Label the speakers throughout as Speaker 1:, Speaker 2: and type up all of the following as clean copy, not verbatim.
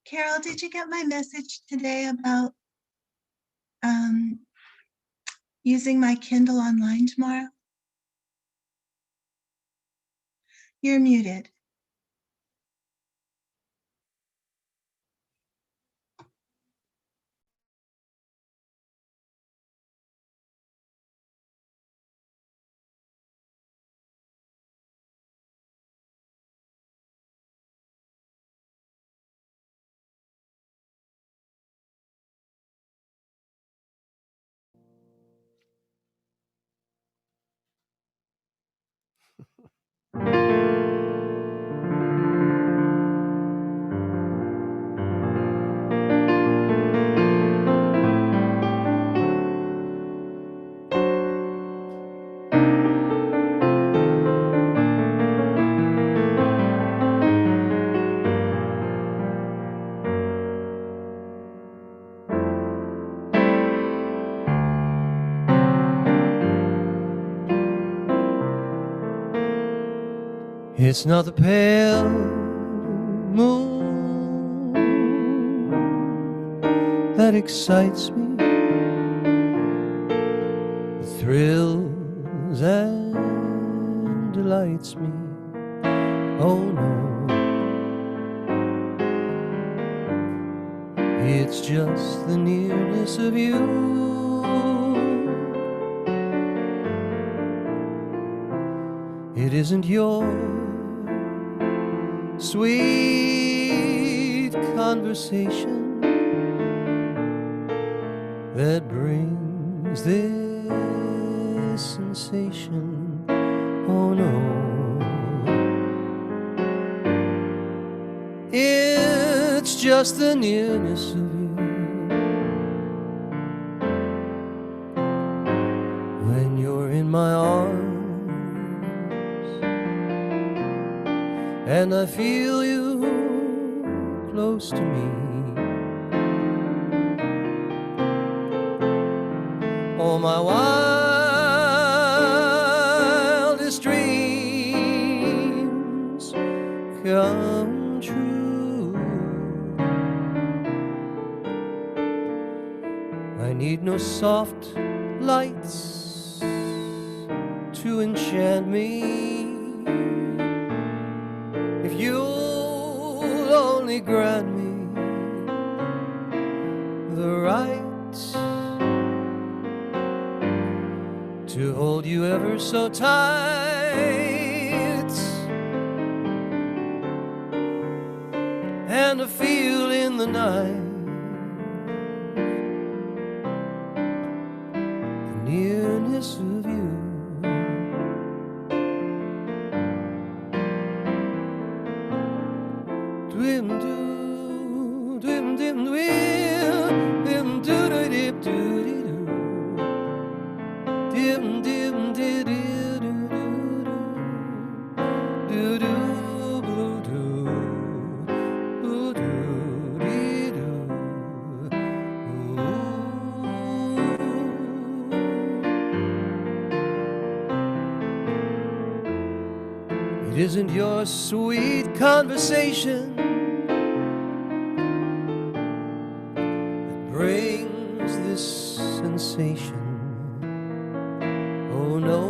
Speaker 1: Carol, did you get my message today about using my Kindle online tomorrow? You're muted.
Speaker 2: It's not the pale moon that excites me, thrills and delights me. Oh no, it's just the nearness of you. It isn't your sweet conversation that brings this sensation. Oh no, it's just the nearness of you. When you're in my arms and I feel you close to me, all my wildest dreams come true. I need no soft lights to enchant me. If you'll only grant me the right to hold you ever so tight and to feel in the night the nearness of you. Dwim do, dwim dim dwim, dim do do dip do dee do, dim dim dee dee do do do do do do do dee do. It isn't your sweet conversation brings this sensation. Oh no,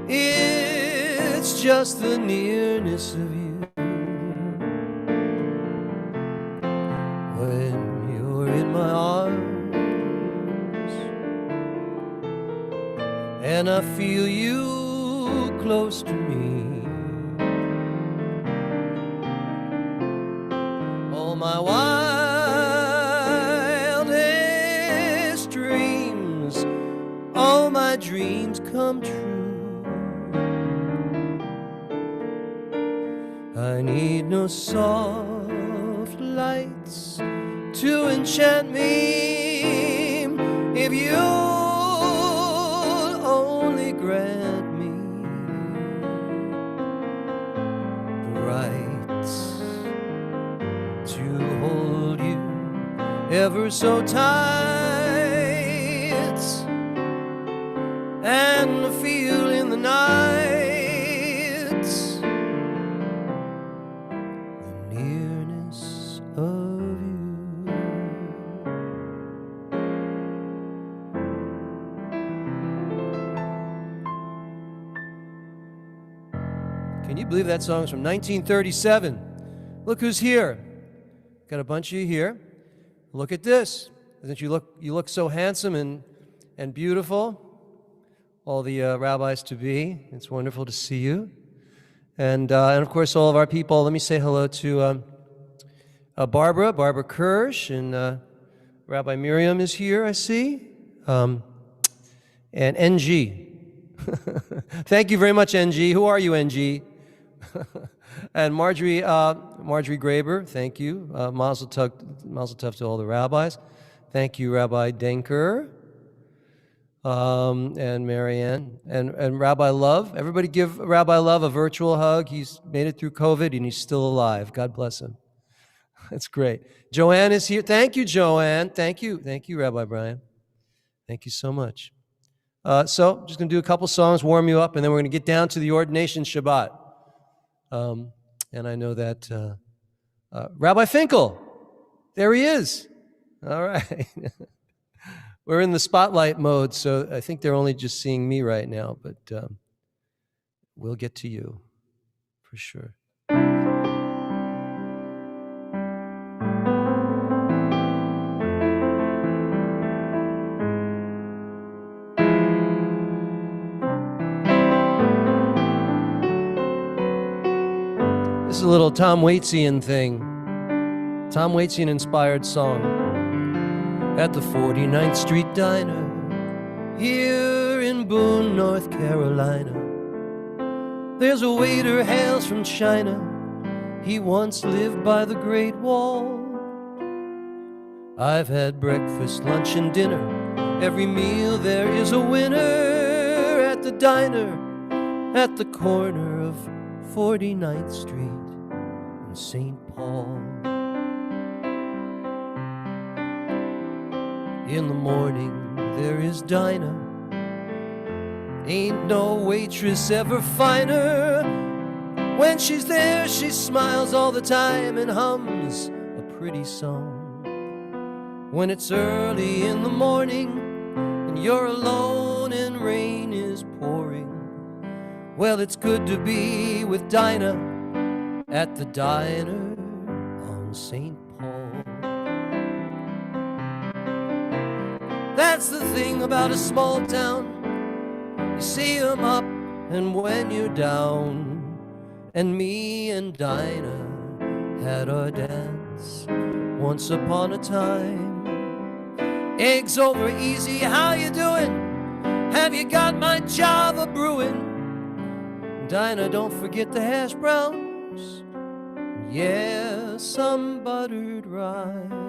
Speaker 2: it's just the nearness of you. When you're in my arms and I feel you close to me, my wildest dreams, all my dreams come true. I need no soft lights to enchant me. If you'll only grant me the right to hold you ever so tight and feel in the night Can you believe that song's from 1937? Look who's here. Got a bunch of you here. Look at this. Doesn't you look so handsome and beautiful? All the rabbis to be. It's wonderful to see you. And of course, all of our people. Let me say hello to Barbara Kirsch, and Rabbi Miriam is here, I see. And NG. Thank you very much, NG. Who are you, NG? And Marjorie Graber, thank you. Mazel tov to all the rabbis. Thank you, Rabbi Denker, and Marianne, and Rabbi Love. Everybody give Rabbi Love a virtual hug. He's made it through COVID, and he's still alive. God bless him. That's great. Joanne is here. Thank you, Joanne. Thank you, Rabbi Brian. Thank you so much. So, just going to do a couple songs, warm you up, and then we're going to get down to the Ordination Shabbat. And I know that Rabbi Finkel, there he is. All right. We're in the spotlight mode, so I think they're only just seeing me right now, but we'll get to you for sure. This is a little Tom Waitian thing. Tom Waitian inspired song. At the 49th Street Diner, here in Boone, North Carolina, there's a waiter hails from China. He once lived by the Great Wall. I've had breakfast, lunch, and dinner. Every meal there is a winner at the diner at the corner of 49th Street in St. Paul. In the morning there is Dinah. Ain't no waitress ever finer. When she's there she smiles all the time and hums a pretty song. When it's early in the morning and you're alone and rain is pouring, well, it's good to be with Dinah at the diner on St. Paul. That's the thing about a small town. You see 'em up and when you're down. And me and Dinah had our dance once upon a time. Eggs over easy, how you doing? Have you got my Java brewing? Dinah, don't forget the hash browns. Yeah, some buttered rye.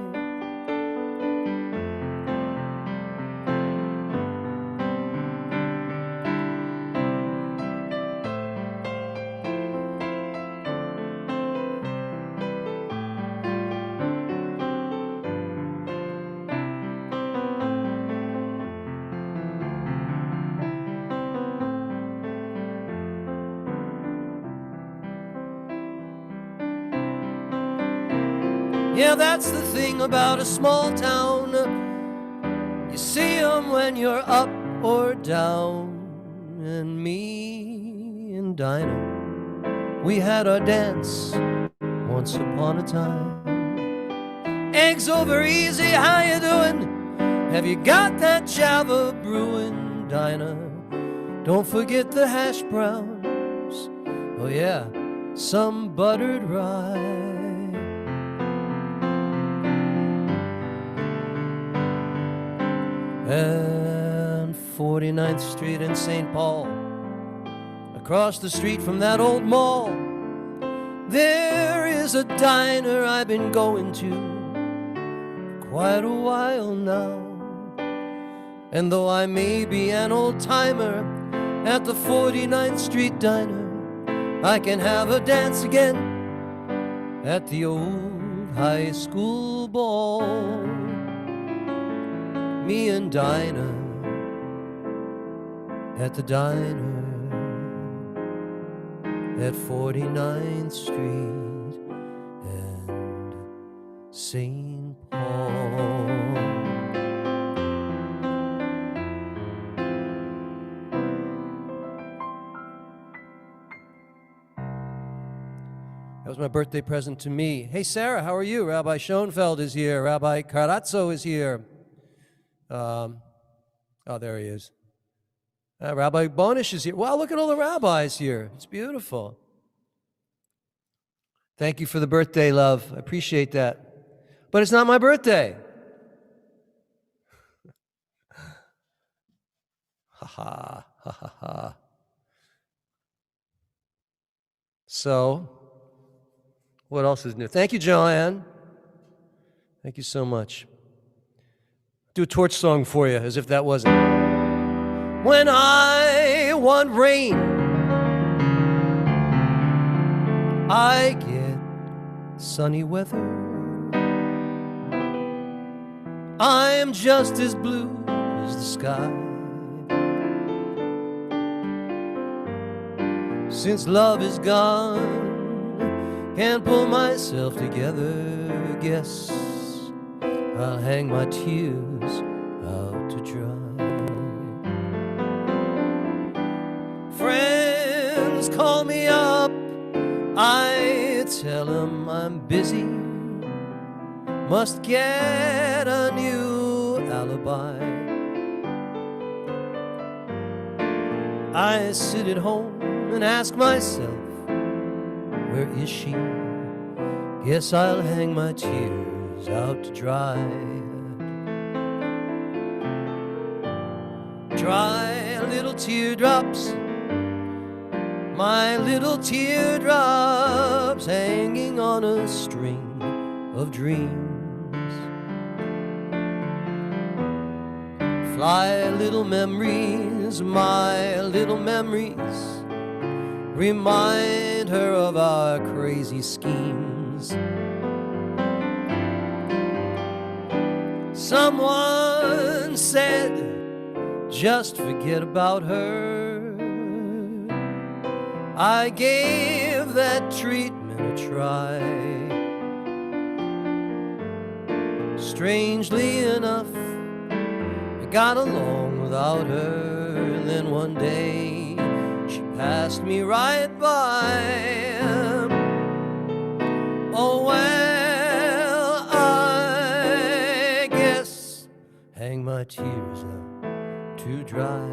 Speaker 2: Yeah, that's the thing about a small town. You see 'em when you're up or down. And me and Dinah, we had our dance once upon a time. Eggs over easy, how you doing? Have you got that Java brewing, Dinah? Don't forget the hash browns. Oh yeah, some buttered rye. And 49th Street in St. Paul, across the street from that old mall, there is a diner I've been going to quite a while now. And though I may be an old-timer at the 49th Street Diner, I can have a dance again at the old high school ball. Me and Dinah at the diner at 49th Street and St. Paul. That was my birthday present to me. Hey, Sarah, how are you? Rabbi Schoenfeld is here. Rabbi Karazzo is here. Oh, there he is. Rabbi Bonish is here. Wow, look at all the rabbis here. It's beautiful. Thank you for the birthday, love. I appreciate that. But it's not my birthday. Ha ha, ha ha ha. So, what else is new? Thank you, Joanne. Thank you so much. Do a torch song for you, as if that wasn't. When I want rain, I get sunny weather. I am just as blue as the sky. Since love is gone, can't pull myself together. Guess I'll hang my tears out to dry. Friends call me up, I tell them I'm busy, must get a new alibi. I sit at home and ask myself, where is she? Guess I'll hang my tears out to dry. Dry little teardrops, my little teardrops, hanging on a string of dreams. Fly little memories, my little memories, remind her of our crazy schemes. Someone said, just forget about her. I gave that treatment a try. Strangely enough, I got along without her. And then one day, she passed me right by. Oh, well, I guess hang my tears out to dry.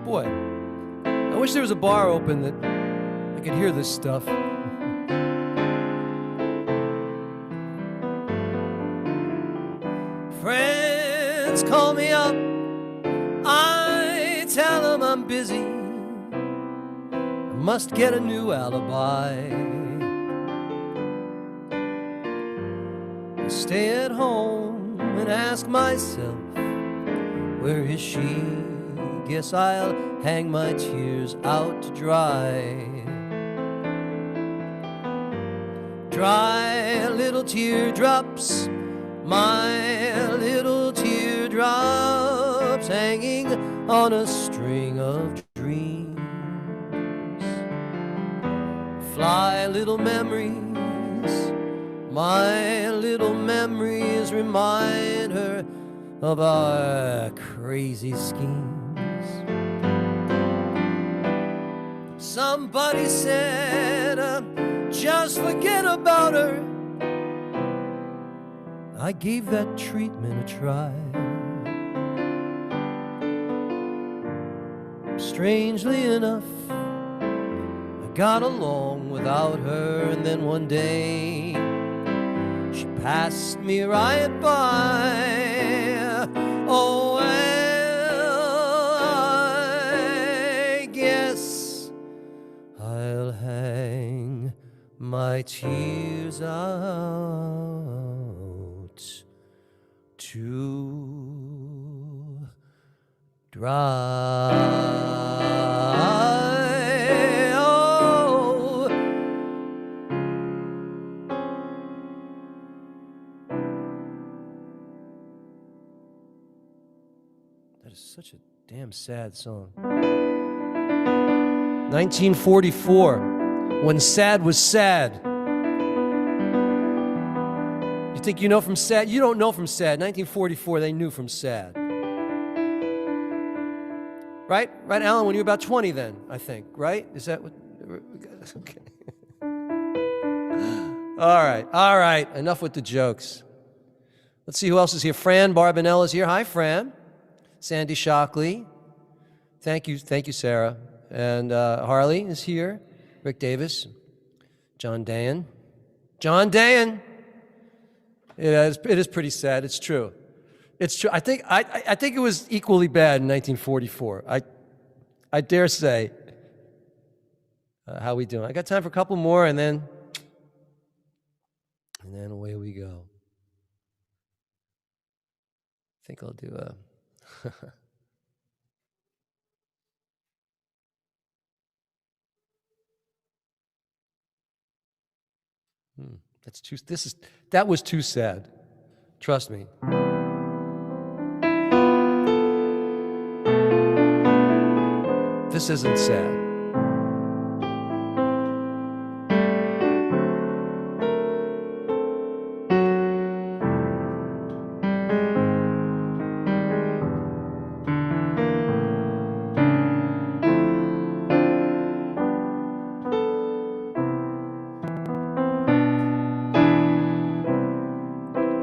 Speaker 2: Boy, I wish there was a bar open that I could hear this stuff. Friends call me up, I tell them I'm busy, I must get a new alibi. I stay at home and ask myself, where is she? Guess I'll hang my tears out to dry. Dry little teardrops, my little teardrops, hanging on a string of dreams. Fly little memories, my little memories, remind her of our crazy schemes. Somebody said, just forget about her. I gave that treatment a try. Strangely enough, I got along without her. And then one day, she passed me right by. Oh, well, I guess I'll hang my tears out to dry. Oh. That is such a damn sad song. 1944, when sad was sad. You think you know from sad? You don't know from sad. 1944, they knew from sad. Right? Right, Alan, when you were about 20 then, I think, right? Is that what? Okay. All right. Enough with the jokes. Let's see who else is here. Fran Barbanell is here. Hi, Fran. Sandy Shockley. Thank you, Sarah. And Harley is here. Rick Davis. John Dayan. John Dayan. It is pretty sad. It's true. It's true. I think it was equally bad in 1944. I dare say. How we doing? I got time for a couple more, and then away we go. I think I'll do a. That was too sad. Trust me. This isn't sad.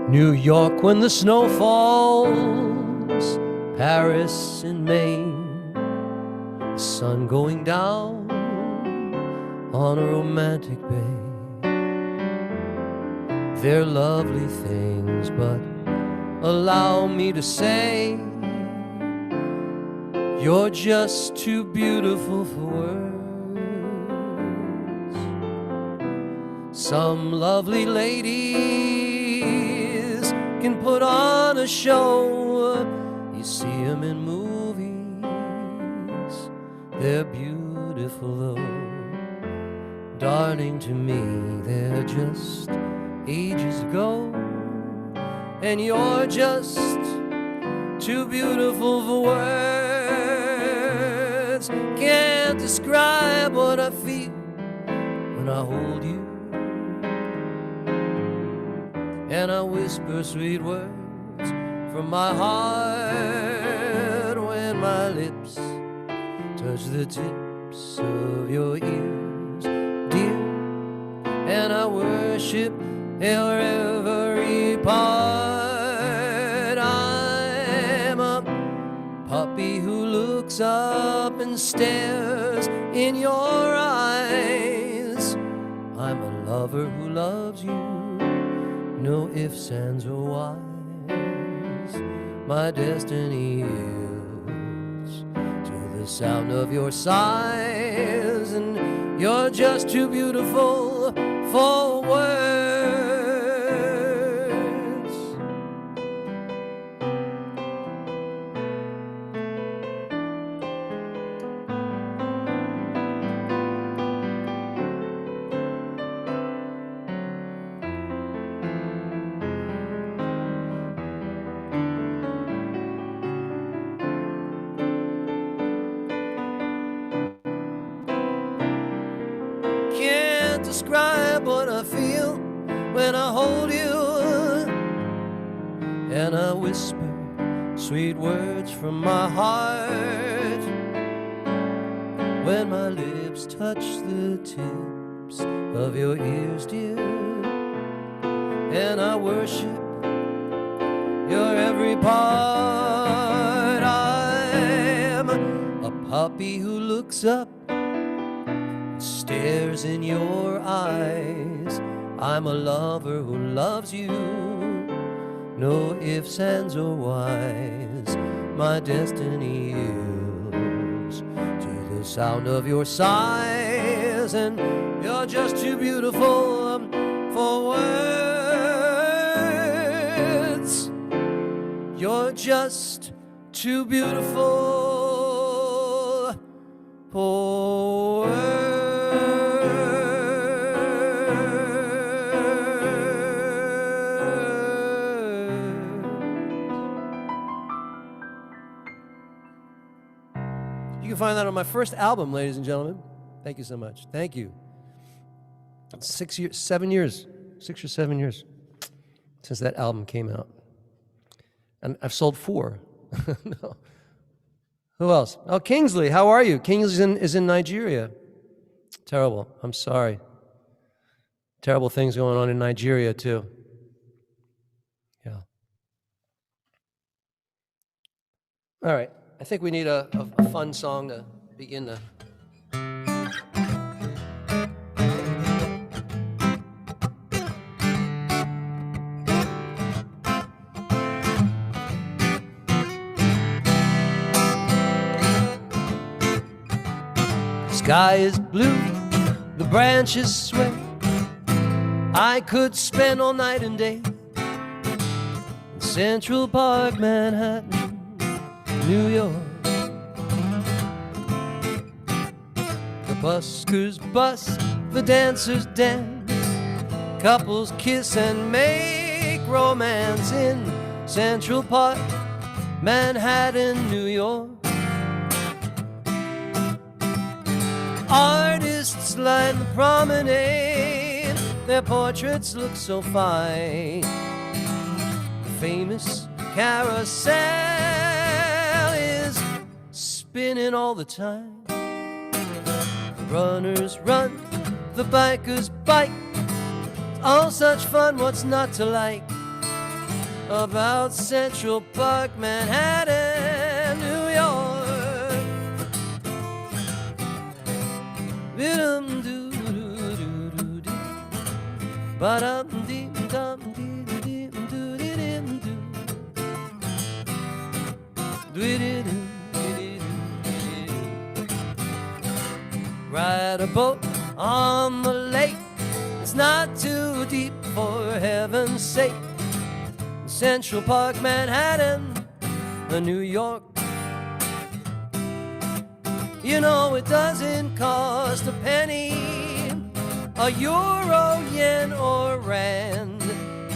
Speaker 2: New York when the snow falls, Paris in May, the sun going down on a romantic bay. They're lovely things, but allow me to say, you're just too beautiful for words. Some lovely ladies can put on a show. You see them in movies, they're beautiful though. Darling, to me, they're just ages ago. And you're just too beautiful for words. Can't describe what I feel when I hold you, and I whisper sweet words from my heart when my lips touch the tips of your ears, dear. And I worship your every part. I'm a puppy who looks up and stares in your eyes. I'm a lover who loves you, no ifs, ands, or whys. My destiny yields to the sound of your sighs, and you're just too beautiful for words. Describe what I feel when I hold you, and I whisper sweet words from my heart when my lips touch the tips of your ears, dear. And I worship your every part. I'm a puppy who looks up, stares in your eyes. I'm a lover who loves you, no ifs, ands, or whys. My destiny yields to the sound of your sighs, and you're just too beautiful for words. You're just too beautiful for words. can find that on my first album, ladies and gentlemen. Thank you so much. Thank you. 6 or 7 years since that album came out. And I've sold 4. No. Who else? Oh, Kingsley, how are you? Kingsley is in Nigeria. Terrible. I'm sorry. Terrible things going on in Nigeria, too. Yeah. All right. I think we need a fun song to begin the... Sky is blue, the branches sway. I could spend all night and day in Central Park, Manhattan, New York. The buskers bust, the dancers dance, couples kiss and make romance in Central Park, Manhattan, New York. Artists line the promenade, their portraits look so fine. The famous carousel is spinning all the time. The runners run, the bikers bike. It's all such fun, what's not to like about Central Park, Manhattan, New York. Ride a boat on the lake, it's not too deep for heaven's sake. Central Park, Manhattan, New York. You know it doesn't cost a penny, a euro, yen, or rand,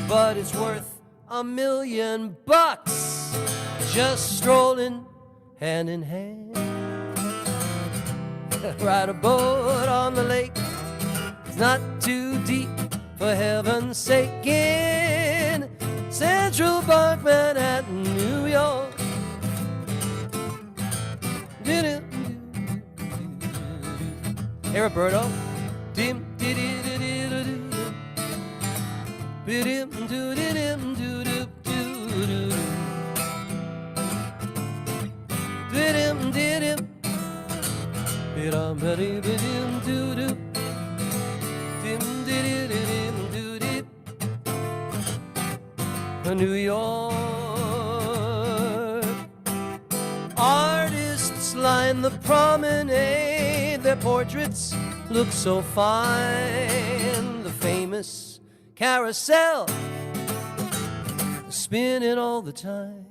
Speaker 2: but it's worth $1,000,000 just strolling hand in hand. Ride a boat on the lake, it's not too deep for heaven's sake in Central Park, Manhattan, New York. Hey, Roberto. Dim, di di di di di di. Bidim, do di dim, do do do do. Bidim, di dim. Bidam, bidi, bidim, do do. Dim, di di di dim, do di. New York. Artists line the promenade, their portraits look so fine. The famous carousel spinning all the time.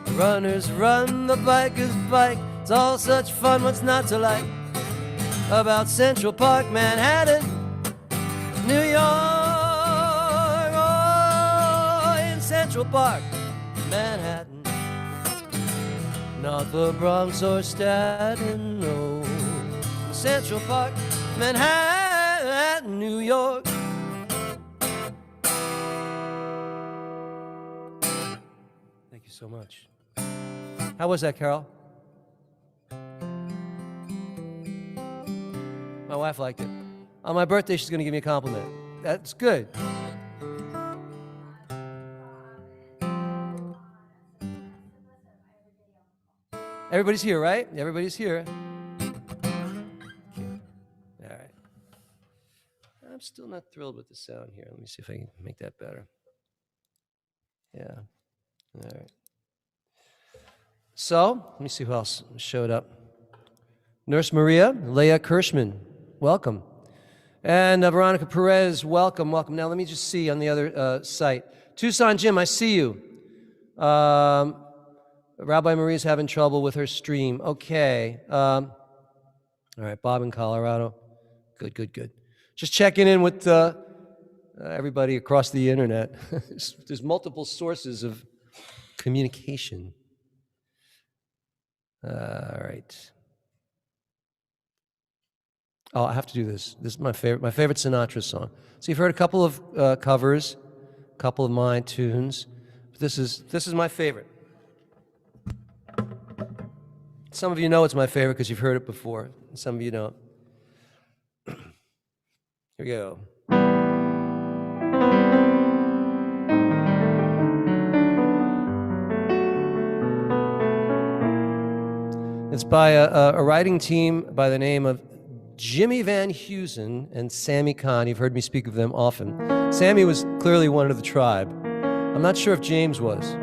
Speaker 2: The runners run, the bikers bike. It's all such fun, what's not to like about Central Park, Manhattan, New York. Oh, in Central Park, Manhattan, not the Bronx or Staten, no. Central Park, Manhattan, New York. Thank you so much. How was that, Carol? My wife liked it. On my birthday, she's going to give me a compliment. That's good. Everybody's here, right? Everybody's here. Okay. All right. I'm still not thrilled with the sound here. Let me see if I can make that better. Yeah. All right. So, let me see who else showed up. Nurse Maria, Leah Kirschman, welcome. And Veronica Perez, welcome, welcome. Now, let me just see on the other site. Tucson Jim, I see you. Rabbi Marie's having trouble with her stream. Okay. All right, Bob in Colorado. Good, good, good. Just checking in with everybody across the internet. There's multiple sources of communication. All right. Oh, I have to do this. This is my favorite Sinatra song. So you've heard a couple of covers, a couple of my tunes. But this is my favorite. Some of you know it's my favorite because you've heard it before. Some of you don't. Here we go. It's by a writing team by the name of Jimmy Van Heusen and Sammy Kahn. You've heard me speak of them often. Sammy was clearly one of the tribe. I'm not sure if James was.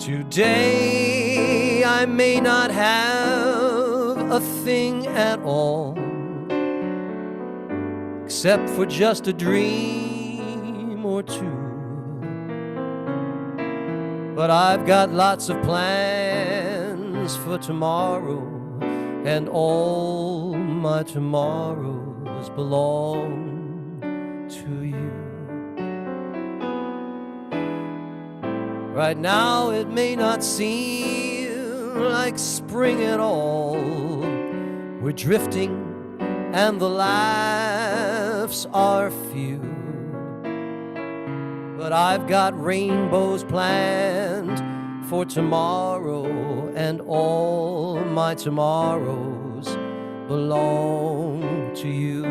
Speaker 2: Today I may not have a thing at all, except for just a dream or two. But I've got lots of plans for tomorrow, and all my tomorrows belong to you. Right now it may not seem like spring at all. We're drifting and the laughs are few. But I've got rainbows planned for tomorrow, and all my tomorrows belong to you.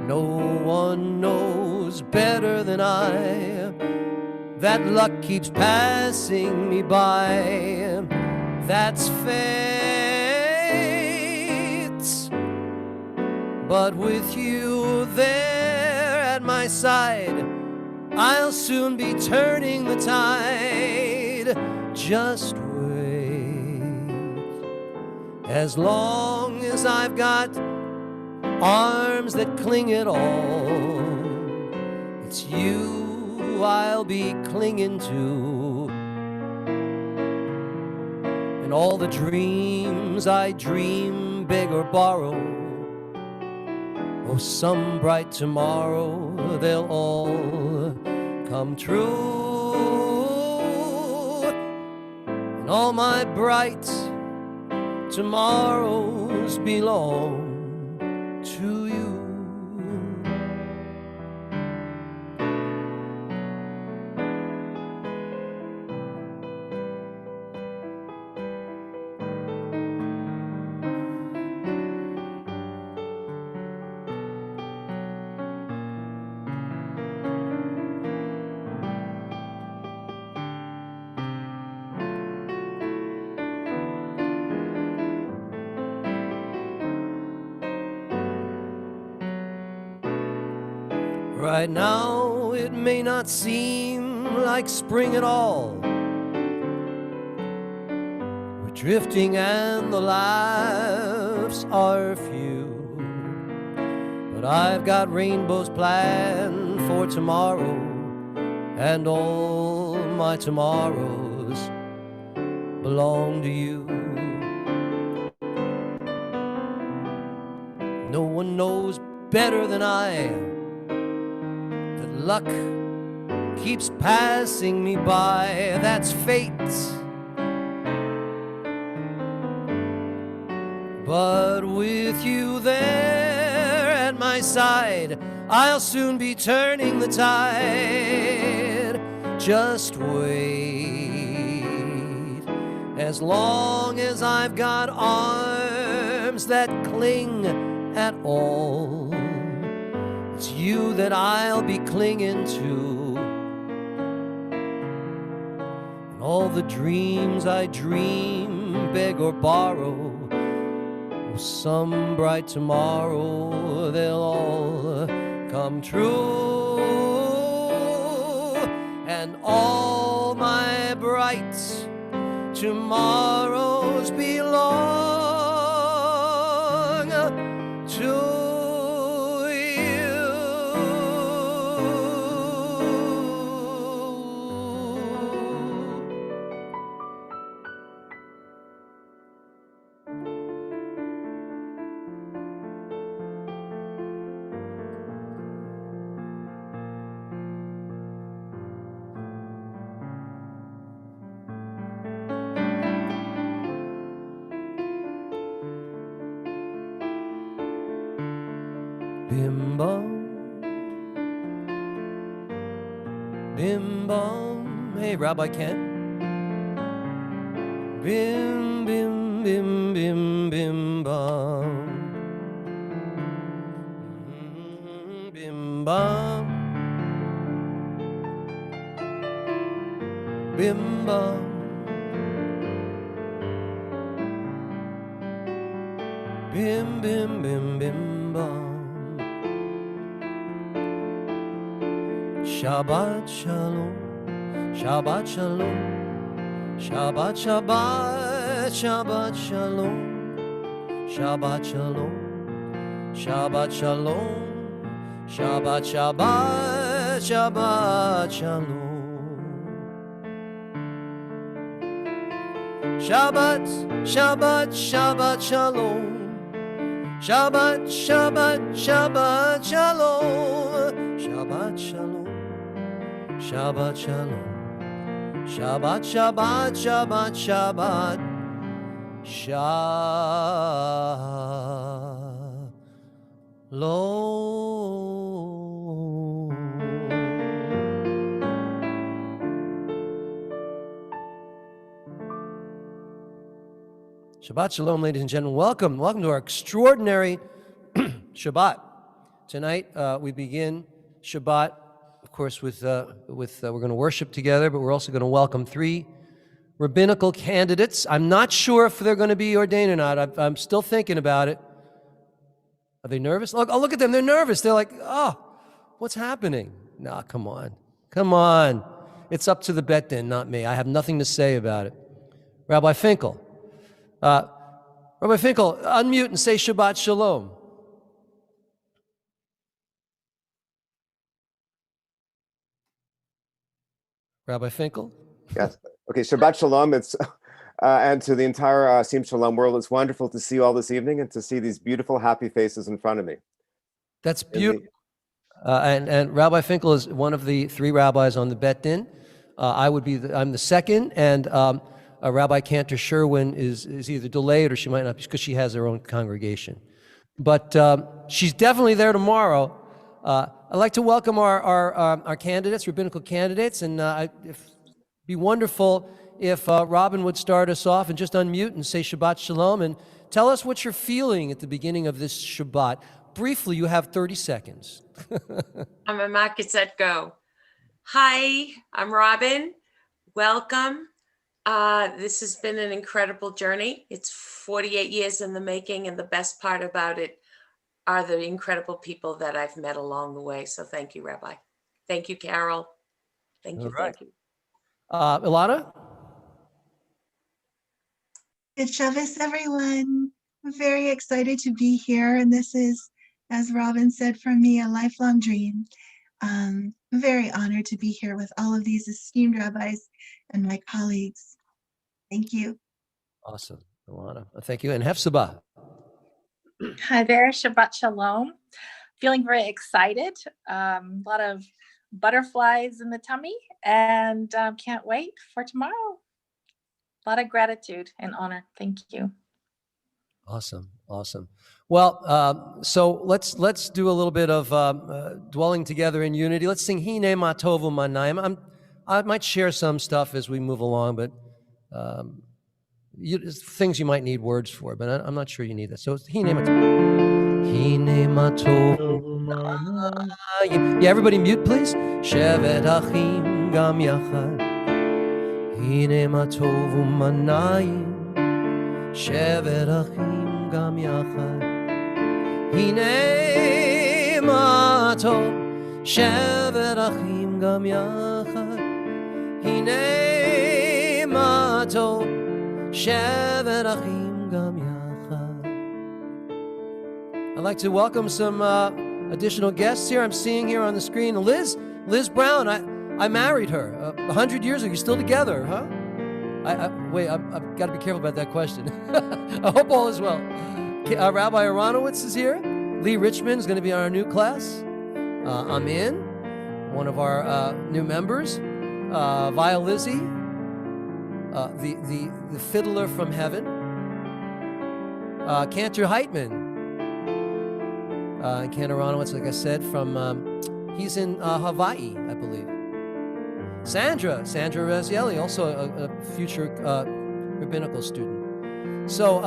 Speaker 2: No one knows better than I that luck keeps passing me by. That's fate. But with you there at my side, I'll soon be turning the tide. Just wait. As long as I've got arms that cling at all, it's you I'll be clinging to. And all the dreams I dream, beg or borrow, oh, some bright tomorrow they'll all come true. And all my bright tomorrows belong to you. Right now it may not seem like spring at all. We're drifting and the laughs are few. But I've got rainbows planned for tomorrow, and all my tomorrows belong to you. No one knows better than I luck keeps passing me by. That's fate. But with you there at my side, I'll soon be turning the tide. Just wait. As long as I've got arms that cling at all, it's you that I'll be clinging to. And all the dreams I dream, beg or borrow, oh, some bright tomorrow they'll all come true. And all my bright tomorrows belong to bim bam, bim bam. Hey, Rabbi Ken. Bim bim bim bim bim bam, bim bam, bim bam. Bim bim bim bim bam. Shabbat shalom, Shabbat shalom, Shabbat Shabbat, Shabbat shalom, Shabbat shalom, Shabbat shalom, Shabbat Shabbat, Shabbat shalom. Shabbat, Shabbat, Shabbat shalom. Shabbat, Shabbat, Shabbat shalom. Shabbat shalom. Shabbat shalom. Shabbat, Shabbat, Shabbat, Shabbat. Shalom. Shabbat shalom, ladies and gentlemen. Welcome to our extraordinary Shabbat. Tonight we begin Shabbat, of course, with we're going to worship together, but we're also going to welcome 3 rabbinical candidates. I'm not sure if they're going to be ordained or not. I'm still thinking about it. Are they nervous? Look at them. They're nervous. They're like, oh, what's happening? Nah, come on. It's up to the Bet Din, not me. I have nothing to say about it. Rabbi Finkel. Rabbi Finkel, unmute and say Shabbat Shalom. Rabbi Finkel?
Speaker 3: Yes. Okay, Shabbat Shalom. It's and to the entire Sim Shalom world, it's wonderful to see you all this evening and to see these beautiful, happy faces in front of me.
Speaker 2: That's beautiful. And Rabbi Finkel is one of the 3 rabbis on the Bet Din. I'm the second, and Rabbi Cantor Sherwin is either delayed or she might not, because she has her own congregation. But she's definitely there tomorrow. I'd like to welcome our candidates, rabbinical candidates, and it'd be wonderful if Robin would start us off and just unmute and say Shabbat Shalom and tell us what you're feeling at the beginning of this Shabbat. Briefly, you have 30 seconds.
Speaker 4: I'm a market set go. Hi, I'm Robin. Welcome. This has been an incredible journey. It's 48 years in the making, and the best part about it are the incredible people that I've met along the way. So thank you, Rabbi. Thank you, Carol. Thank you.
Speaker 2: Right.
Speaker 4: Thank you.
Speaker 2: Ilana?
Speaker 1: Good Shabbos, everyone. I'm very excited to be here. And this is, as Robin said, for me, a lifelong dream. I'm very honored to be here with all of these esteemed rabbis and my colleagues. Thank you.
Speaker 2: Awesome, Ilana. Thank you. And Hefzibah.
Speaker 5: Hi there, Shabbat Shalom. Feeling very excited. A lot of butterflies in the tummy, and can't wait for tomorrow. A lot of gratitude and honor. Thank you.
Speaker 2: Awesome. Well, so let's do a little bit of dwelling together in unity. Let's sing Hine Ma Tovu Manayim. I might share some stuff as we move along, but things you might need words for, but I'm not sure you need that. So Hine Ma Tovu Manayim. Yeah, everybody mute, please. Shevet Achim Gam Yachad. Hine Ma Tovu Manayim. Shevet Achim Gam Yachad. Hine Ma Tov. Shevet Achim Gam Yachad. Hine Ma Tov. Shevet Achim Gam Yachad. I'd like to welcome some additional guests here. I'm seeing here on the screen Liz Brown. I married her 100 years ago. You're still together, huh? Wait, I've got to be careful about that question. I hope all is well. Rabbi Aronowitz is here. Lee Richmond is going to be on our new class. Amin, one of our new members. Via Lizzie, the fiddler from heaven. Cantor Heitman. Cantor, like I said, from he's in Hawaii, I believe. Sandra Razielli, also a future rabbinical student. So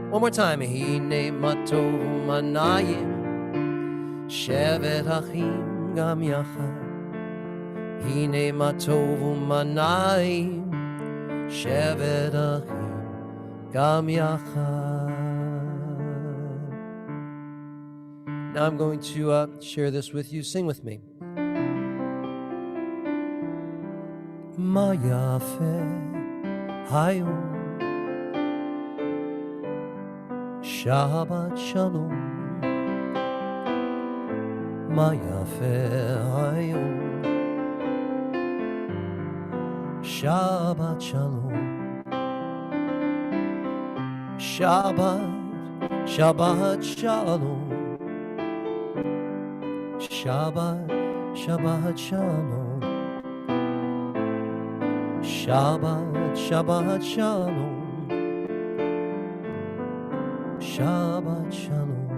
Speaker 2: one more time. Hine matov manayim shevet achim gam yachad. Hine matov manayim shevet achim gam yachad. Now I'm going to share this with you. Sing with me. Ma yafe hayom Shabbat Shalom. Ma yafe hayom Shabbat Shalom. Shabbat Shabbat Shalom. Shabbat Shabbat Shalom. Shabbat Shabbat Shalom. Shabbat Shalom.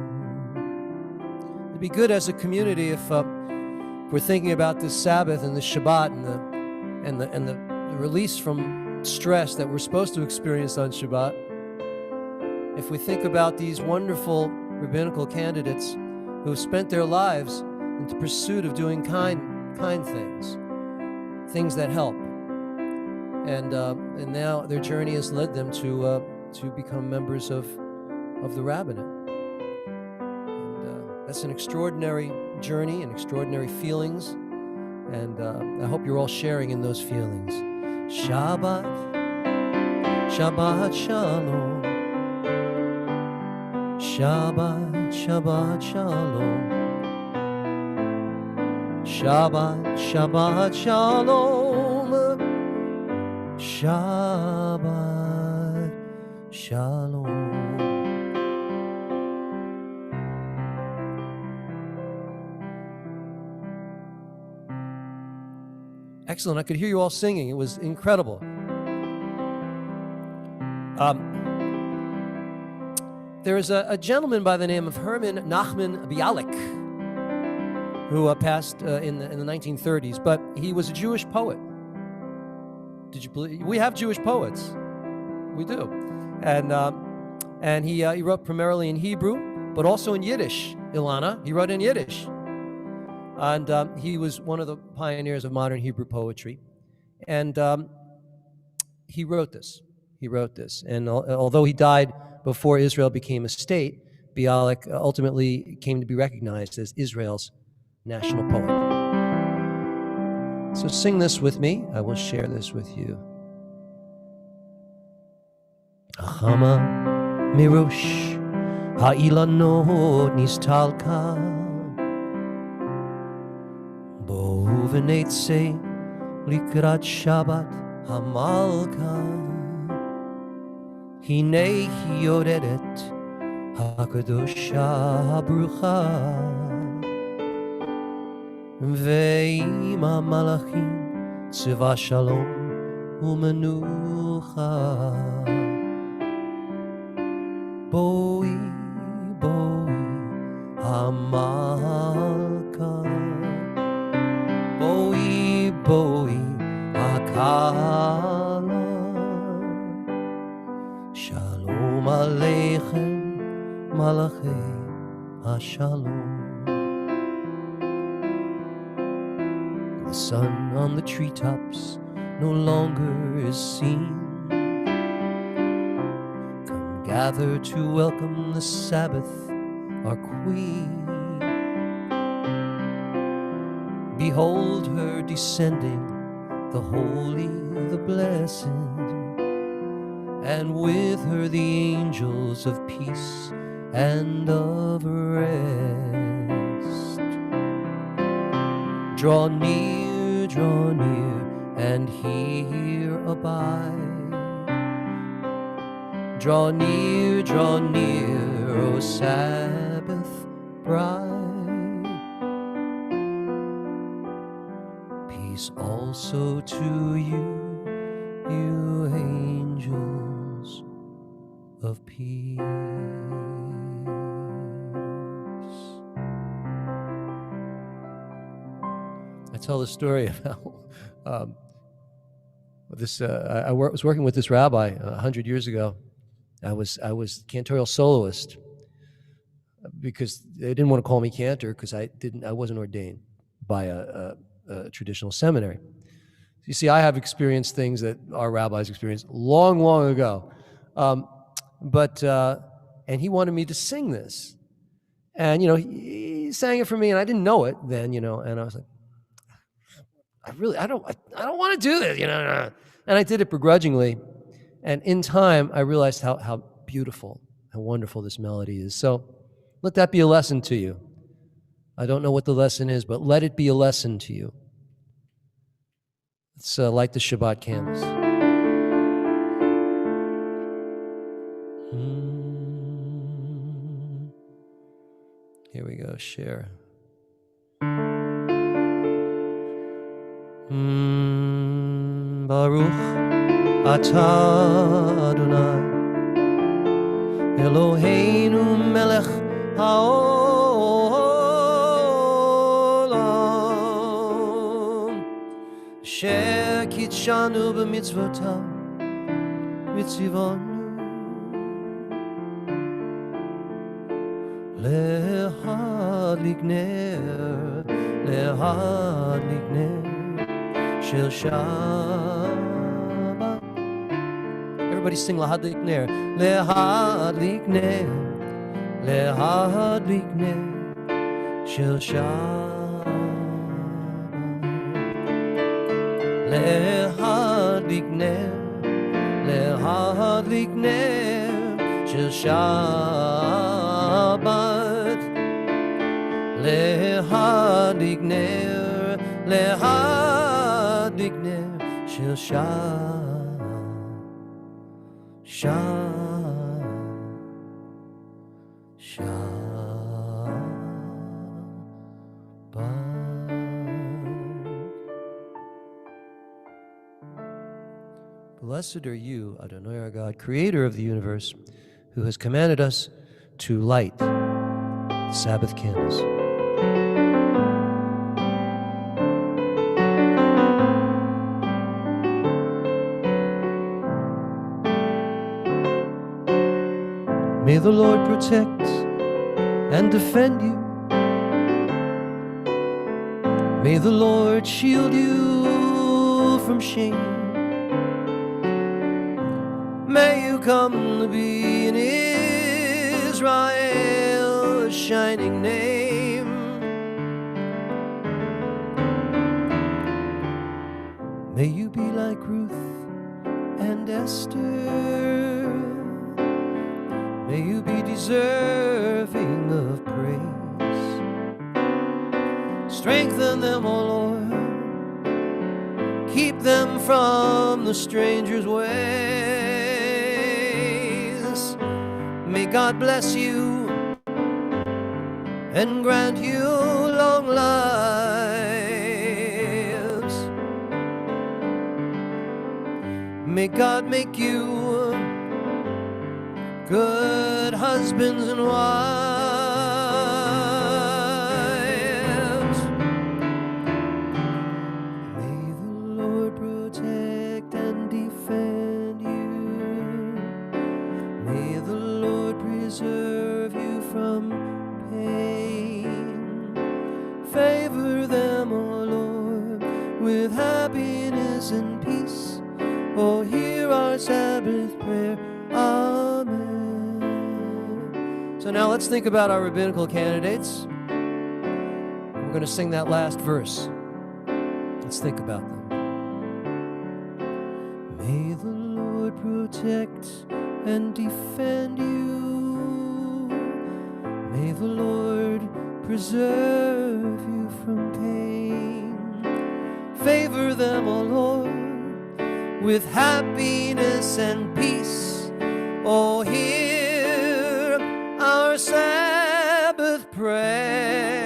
Speaker 2: It'd be good as a community if we're thinking about this Sabbath and the Shabbat and the release from stress that we're supposed to experience on Shabbat. If we think about these wonderful rabbinical candidates who have spent their lives in the pursuit of doing kind things that help, and now their journey has led them to become members of the rabbinate. And that's an extraordinary journey and extraordinary feelings, and I hope you're all sharing in those feelings. Shabbat, Shabbat Shalom. Shabbat, Shabbat Shalom. Shabbat, Shabbat Shalom. Shabbat Shalom. Excellent. I could hear you all singing. It was incredible. There is a gentleman by the name of Hermann Nachmann Bialik who passed in the 1930s, but he was a Jewish poet. Did you believe? We have Jewish poets. We do. And he wrote primarily in Hebrew, but also in Yiddish. Ilana, he wrote in Yiddish. And he was one of the pioneers of modern Hebrew poetry. And he wrote this. And although he died before Israel became a state, Bialik ultimately came to be recognized as Israel's national poet. So sing this with me. I will share this with you. Achama mirosh ha'ilanot nistalka bo v'neitzei likrat Shabbat hamalka Hinei hi yoredet hakadosha habrucha ve'im malachim tzeva shalom u'menucha boi hamalka boi hakala Shalom Aleichem, Malachei HaShalom. The sun on the treetops no longer is seen. Come gather to welcome the Sabbath, our Queen. Behold her descending, the holy, the blessed, and with her the angels of peace and of rest. Draw near, and here abide. Draw near, O Sabbath bride. Peace also to you, you angels of peace. I tell the story about this. I was working with this rabbi 100 years ago. I was cantorial soloist because they didn't want to call me cantor because I wasn't ordained by a traditional seminary. You see, I have experienced things that our rabbis experienced long, long ago. And he wanted me to sing this. And, he sang it for me, and I didn't know it then, and I was like, I don't want to do this, And I did it begrudgingly. And in time, I realized how beautiful, how wonderful this melody is. So let that be a lesson to you. I don't know what the lesson is, but let it be a lesson to you. It's like the Shabbat canvas. Here we go, share. Baruch atah Adonai Eloheinu melech haolam Asher kitshanu b'mitzvotav mitzivonu להדליק נר של שבת. Everybody sing להדליק נר, להדליק נר של שבת. להדליק נר של שבת. להדליק נר של Blessed are you, Adonai our God, creator of the universe, who has commanded us to light the Sabbath candles. May the Lord protect and defend you. May the Lord shield you from shame. May you come to be in Israel a shining name. May you be like Ruth and Esther. May you be deserving of praise. Strengthen them, O Lord. Keep them from the stranger's ways. May God bless you and grant you long lives. May God make you good husbands and wives. May the Lord protect and defend you. May the Lord preserve you from pain. Favor them, O Lord, with happiness and peace. Oh, hear our Sabbath prayer. Amen. So now let's think about our rabbinical candidates. We're going to sing that last verse. Let's think about them. May the Lord protect and defend you. May the Lord preserve you from pain. Favor them, O Lord, with happiness and peace. Oh, hear our Sabbath prayer.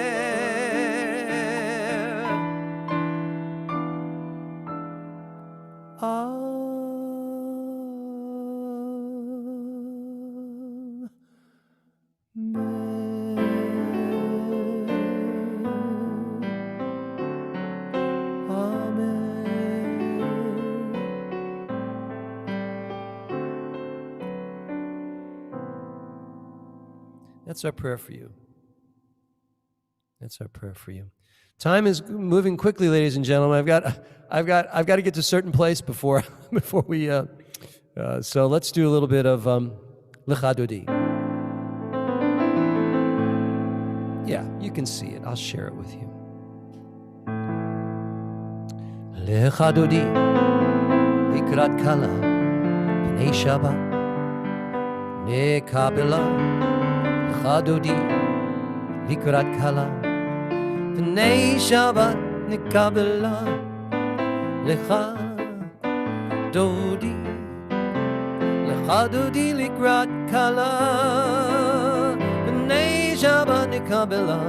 Speaker 2: Amen. That's our prayer for you. That's our prayer for you. Time is moving quickly, ladies and gentlemen. I've got to get to a certain place before we. So let's do a little bit of Lecha Dodi. Yeah, you can see it. I'll share it with you. Lecha Dodi, Likrat Kala, Bnei Shabbat, Nekabela, Lecha Dodi, Likrat Kala. Bnei Shabbat nikabela lecha dodi likrat kala. Bnei Shabbat nikabela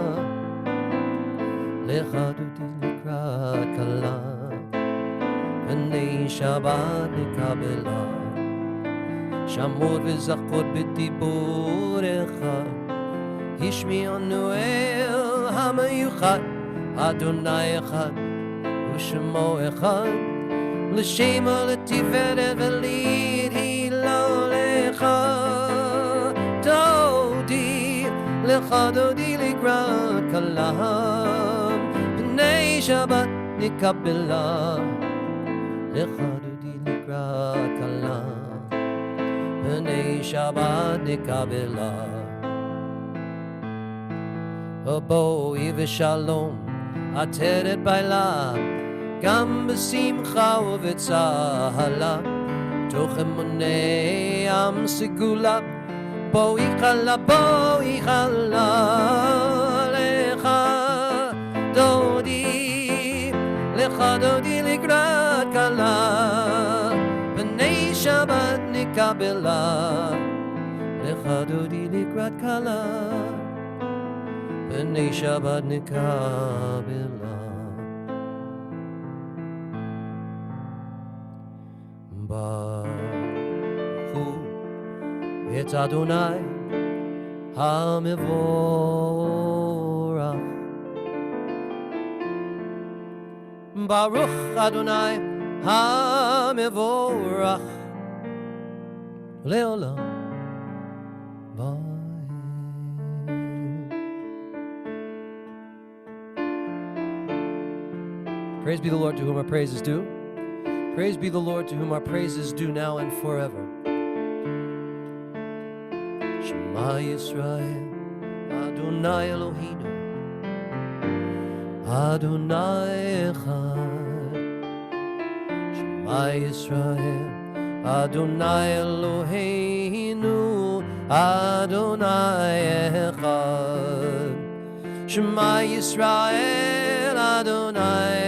Speaker 2: lecha dodi likrat kala. Bnei Shabbat nikabela shamor v'zachor b'diborecha hishmi'anu el Hamayuchat Adonai Echad Ushemo Echad L'Shema L'Tiferet V'Lid Hilo Lecha Dodi Lecha Dodi Likrat Kala B'nei Shabbat Nikabela Lecha Dodi Likrat Kala B'nei Shabbat Nikabela Boi v'shalom ateret baila gam b'simcha u'v'tzahala toch emunei am segula boi chala lecha dodi likrat kala b'nei Shabbat nikabela lecha dodi likrat kala B'nei Shabbat nikabela. Baruchu et Adonai HaMevorach. Baruch Adonai HaMevorach Leolam. Praise be the Lord to whom our praise is due. Praise be the Lord to whom our praise is due now and forever. Shema Yisrael, Adonai Eloheinu, Adonai Echad. Shema Yisrael, Adonai Eloheinu, Adonai Echad. Shema Yisrael, Adonai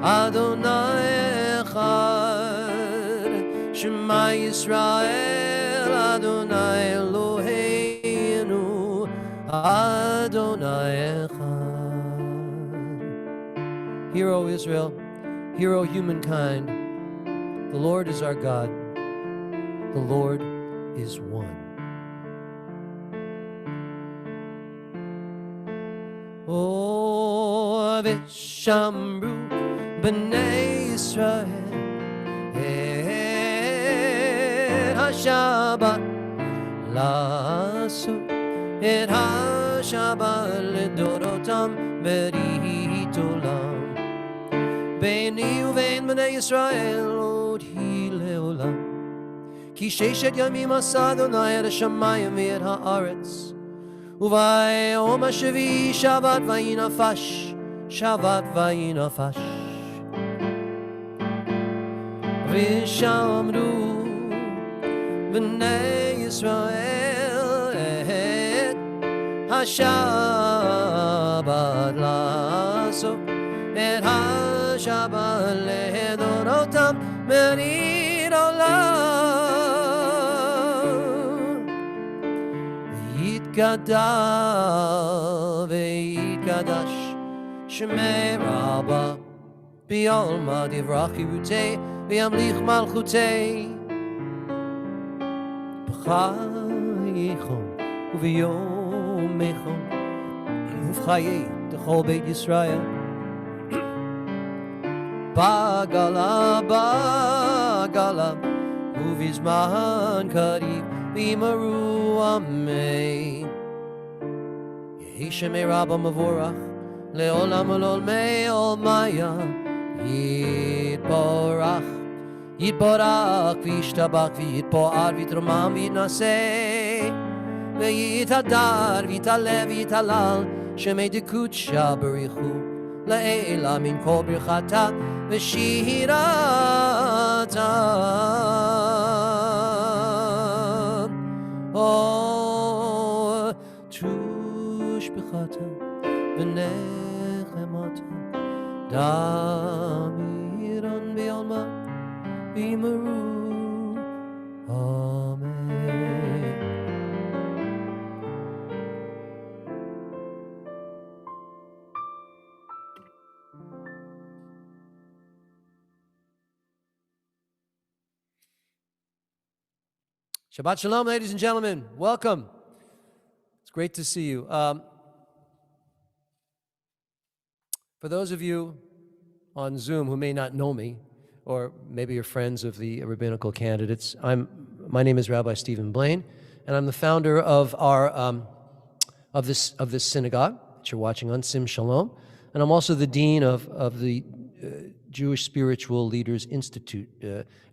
Speaker 2: Adonai Echad. Shema Yisrael Adonai Eloheinu Adonai Echad. Hear, O Israel, hear, O humankind, the Lord is our God, the Lord is one. Oh, Vishamru B'nai Yisrael Et HaShabbat Lasu Et HaShabbat L'Dorotam Berit Olam Beini uvein B'nai Yisrael Od Hi Leolam Ki Sheshet Yamim Asa Adonai Et HaShamayim Et HaAretz Uvayom HaShavi Shabbat Vayinafash Shabbat Vayinafash Vishamru B'nai Yisrael Et HaShabbat Laso Et HaShabbat L'Dorotam Berit Olam Yitgadal V'yitgadash Shemei Rabbah B'yalma Divrach Yirutei V'yamlich Malchutei B'chayichon U'v'yomechon U'v'chayei T'chol Beit Yisrael Ba'gala U'v'izman Kariv v'yimaru amen. Yehi shemei Rabba mevorach le'olam ololmei olmaya yitborach yitborach v'yishtabach v'yitpo'ar v'yitromam v'yitnaseh v'yitadar v'yitalev v'yitalal shemei dekutcha barichu la'ela min kol birchata v'shirata. Oh, tushbechata v'nechemata damiran b'alma v'yimaru amen. Shabbat Shalom, ladies and gentlemen. Welcome. It's great to see you. For those of you on Zoom who may not know me, or maybe you're friends of the rabbinical candidates, my name is Rabbi Stephen Blaine, and I'm the founder of our of this synagogue that you're watching on Sim Shalom, and I'm also the dean of the Jewish Spiritual Leaders Institute,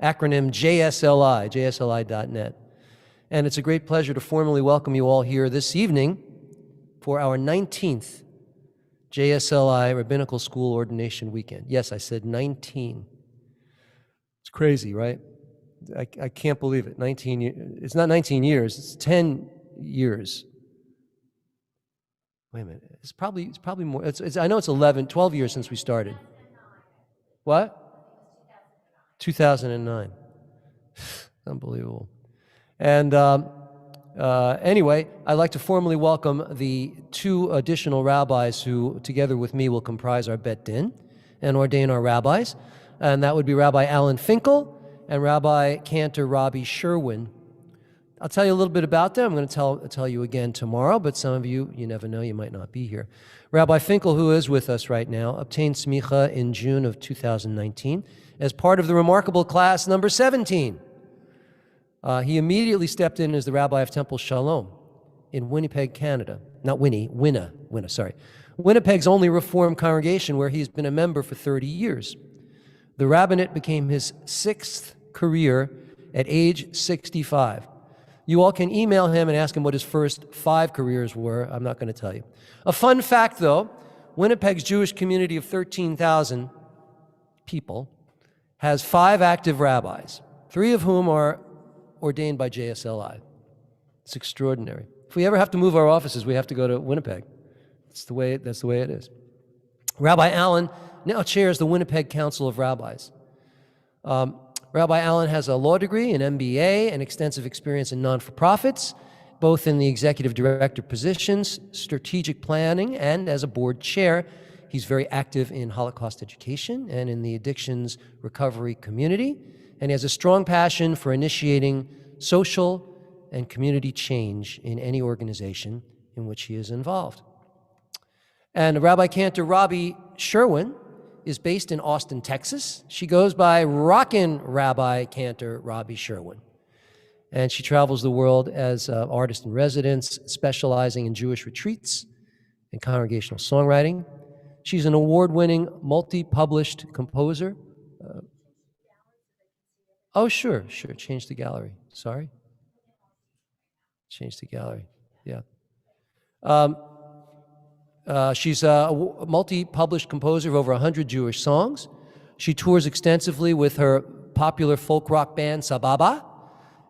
Speaker 2: acronym JSLI, JSLI.net. And it's a great pleasure to formally welcome you all here this evening for our 19th JSLI Rabbinical School Ordination Weekend. Yes, I said 19. It's crazy, right? I can't believe it. 19. It's not 19 years. It's 10 years. Wait a minute. It's probably more. I know it's 11, 12 years since we started. What? 2009. Unbelievable. And anyway, I'd like to formally welcome the two additional rabbis who, together with me, will comprise our Bet Din and ordain our rabbis. And that would be Rabbi Alan Finkel and Rabbi Cantor Robbie Sherwin. I'll tell you a little bit about them. I'm going to tell you again tomorrow, but some of you never know, you might not be here. Rabbi Finkel, who is with us right now, obtained smicha in June of 2019 as part of the remarkable class number 17. He immediately stepped in as the rabbi of Temple Shalom in Winnipeg, Canada. Not Winna, sorry. Winnipeg's only Reformed congregation where he's been a member for 30 years. The rabbinate became his 6th career at age 65. You all can email him and ask him what his first 5 careers were. I'm not going to tell you. A fun fact, though, Winnipeg's Jewish community of 13,000 people has 5 active rabbis, 3 of whom are ordained by JSLI. It's extraordinary. If we ever have to move our offices, we have to go to Winnipeg. That's the way it is. Rabbi Allen now chairs the Winnipeg Council of Rabbis. Rabbi Allen has a law degree, an MBA, and extensive experience in non-for-profits, both in the executive director positions, strategic planning, and as a board chair. He's very active in Holocaust education and in the addictions recovery community, and he has a strong passion for initiating social and community change in any organization in which he is involved. And Rabbi Cantor Robbie Sherwin is based in Austin, Texas. She goes by Rockin' Rabbi Cantor Robbie Sherwin. And she travels the world as an artist in residence, specializing in Jewish retreats and congregational songwriting. She's an award-winning, multi-published composer. Oh, sure. Change the gallery. Sorry. Change the gallery. Yeah. She's a multi-published composer of over 100 Jewish songs. She tours extensively with her popular folk rock band, Sababa,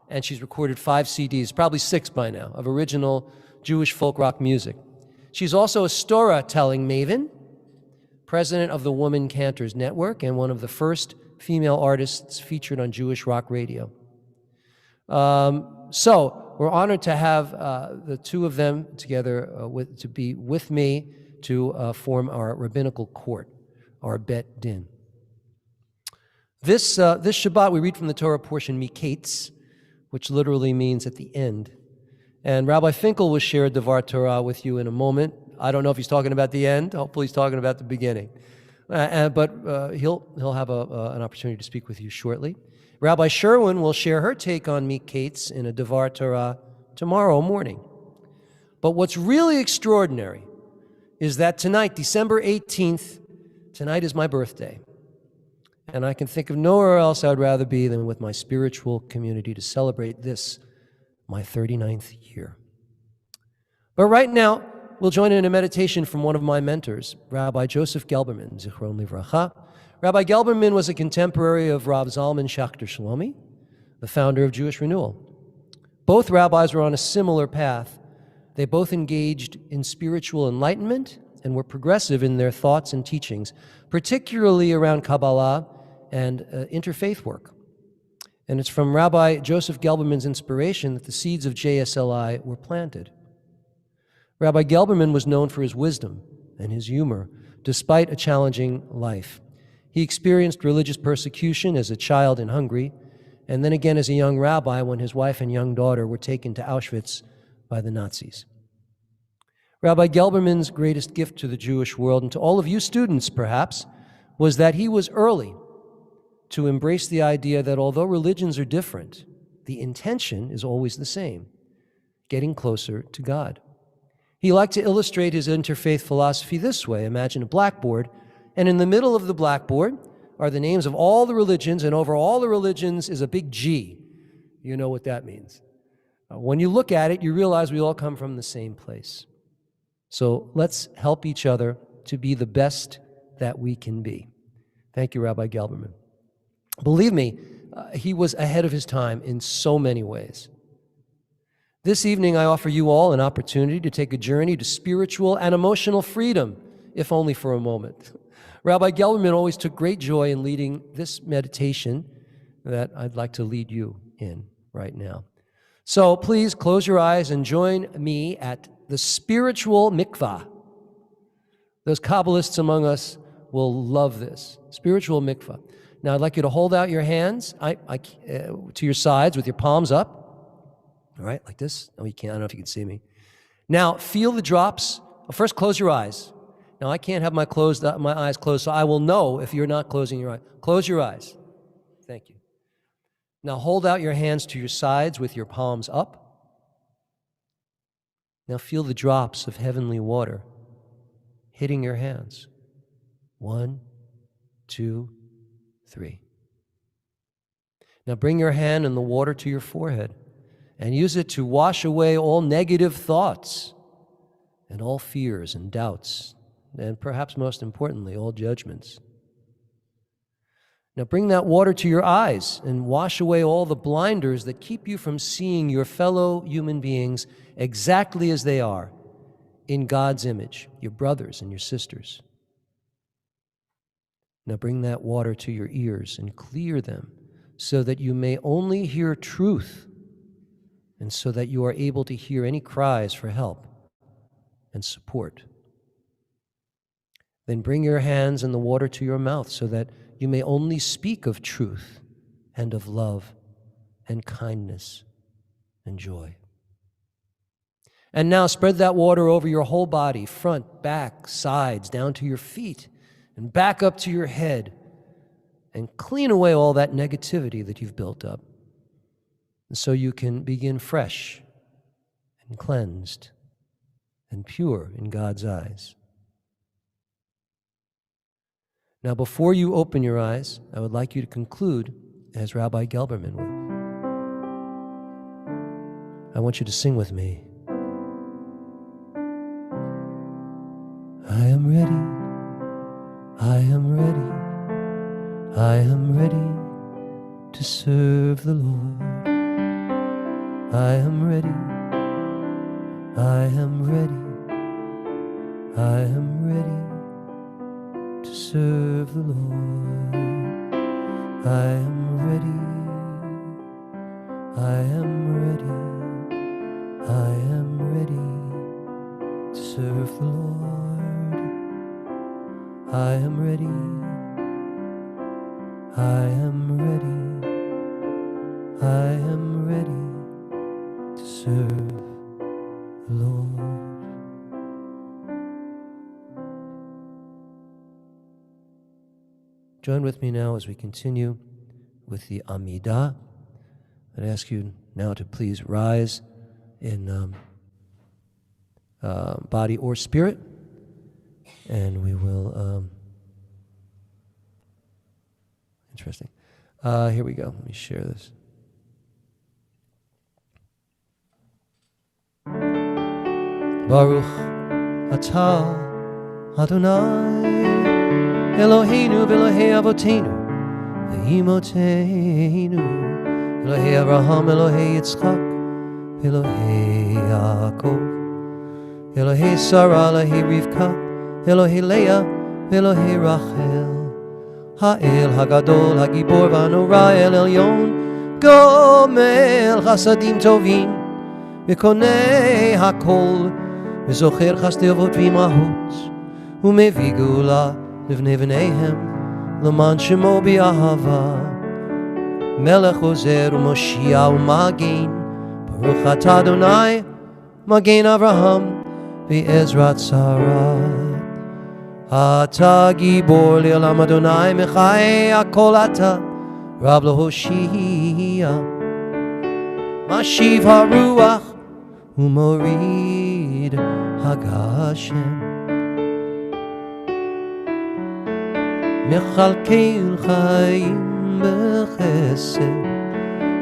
Speaker 2: and she's recorded 5 CDs, probably 6 by now, of original Jewish folk rock music. She's also a storytelling maven, president of the Woman Cantors Network, and one of the first female artists featured on Jewish rock radio. So we're honored to have the two of them together to be with me to form our rabbinical court, our Bet Din. This Shabbat we read from the Torah portion Miketz, which literally means at the end. And Rabbi Finkel will share Devar Torah with you in a moment. I don't know if he's talking about the end. Hopefully he's talking about the beginning. But he'll have an opportunity to speak with you shortly. Rabbi Sherwin will share her take on Miketz in a Devar Torah tomorrow morning. But what's really extraordinary is that tonight, December 18th, tonight is my birthday. And I can think of nowhere else I would rather be than with my spiritual community to celebrate this, my 39th year. But right now, we'll join in a meditation from one of my mentors, Rabbi Joseph Gelberman, Zichron Livracha. Rabbi Gelberman was a contemporary of Rav Zalman Schachter Shalomi, the founder of Jewish Renewal. Both rabbis were on a similar path. They both engaged in spiritual enlightenment and were progressive in their thoughts and teachings, particularly around Kabbalah and interfaith work. And it's from Rabbi Joseph Gelberman's inspiration that the seeds of JSLI were planted. Rabbi Gelberman was known for his wisdom and his humor, despite a challenging life. He experienced religious persecution as a child in Hungary, and then again as a young rabbi when his wife and young daughter were taken to Auschwitz by the Nazis. Rabbi Gelberman's greatest gift to the Jewish world, and to all of you students perhaps, was that he was early to embrace the idea that although religions are different, the intention is always the same, getting closer to God. He liked to illustrate his interfaith philosophy this way. Imagine a blackboard, and in the middle of the blackboard are the names of all the religions, and over all the religions is a big G. You know what that means. When you look at it, you realize we all come from the same place. So let's help each other to be the best that we can be. Thank you, Rabbi Gelberman. Believe me, he was ahead of his time in so many ways. This evening, I offer you all an opportunity to take a journey to spiritual and emotional freedom, if only for a moment. Rabbi Gelberman always took great joy in leading this meditation that I'd like to lead you in right now. So please close your eyes and join me at the Spiritual Mikvah. Those Kabbalists among us will love this. Spiritual Mikvah. Now, I'd like you to hold out your hands to your sides with your palms up. All right, like this. No, you can't. I don't know if you can see me. Now, feel the drops. First, close your eyes. Now, I can't have my eyes closed, so I will know if you're not closing your eyes. Close your eyes. Thank you. Now, hold out your hands to your sides with your palms up. Now, feel the drops of heavenly water hitting your hands. 1, 2, 3. Now, bring your hand and the water to your forehead and use it to wash away all negative thoughts and all fears and doubts, and perhaps most importantly, all judgments. Now bring that water to your eyes and wash away all the blinders that keep you from seeing your fellow human beings exactly as they are, in God's image, your brothers and your sisters. Now bring that water to your ears and clear them so that you may only hear truth, and so that you are able to hear any cries for help and support. Then bring your hands and the water to your mouth so that you may only speak of truth and of love and kindness and joy. And now spread that water over your whole body, front, back, sides, down to your feet, and back up to your head, and clean away all that negativity that you've built up. And so you can begin fresh and cleansed and pure in God's eyes. Now, before you open your eyes, I would like you to conclude as Rabbi Gelberman would. I want you to sing with me. I am ready, I am ready, I am ready to serve the Lord. I am ready, I am ready, I am ready to serve the Lord. I am ready, I am ready, I am ready to serve the Lord. I am ready, I am ready, I am ready to serve the Lord. Join with me now as we continue with the Amidah. I'd ask you now to please rise in body or spirit, and we will. Interesting. Here we go. Let me share this. Baruch atah Adonai Eloheinu v'Elohei Avotenu v'Imoteinu Elohei Avraham Elohei Yitzchak Elohei Yaakov Elohei Sarah Elohei Rivka Elohei Leah Elohei Rachel Ha'el Hagadol Hagibor V'Hanora El Elyon Gomel Chasadim Tovim V'Konei Hakol V'Zocher Chasdei Avot V'Imahot U'Mevi Geula Livnei V'neihem L'man Shemo B'Ahava Melech Ozer U'Moshia U'Magen Baruch Atah Adonai Magen Avraham V'Ezrat Sarah Ata Gibor Le'olam Adonai Mechai Hakol Ata Rab L'Hoshia Mashiv HaRuach U'Morid Hagashem Mechalkel Chaim B'Chesed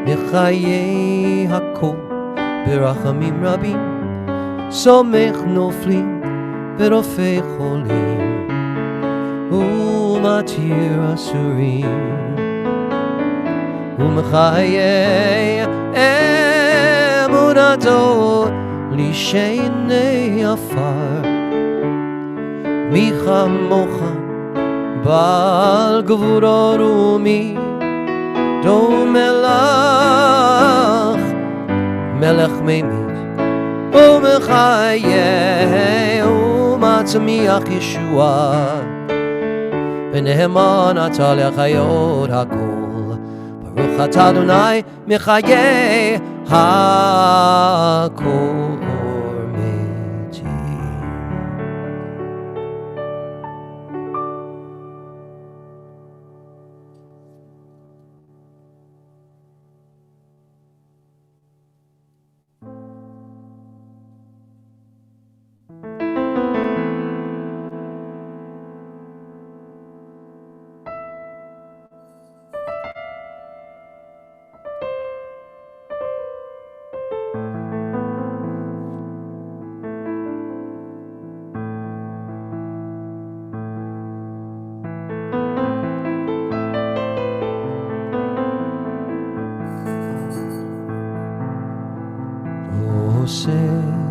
Speaker 2: Mechayei Hakol B'Rachamim Rabim Somech Noflim B'Rofei Cholim U'Matir Asurim U'Mechayei Emunato L'Shenei Afar Micha Mocha Bal Gvurot Umi Do Melach Melech Meimit U'Mechayei U'Matzmiach Yeshua V'Nehman Atah L'Chayot Hakol Baruch Atah Adonai Mechayei Hakol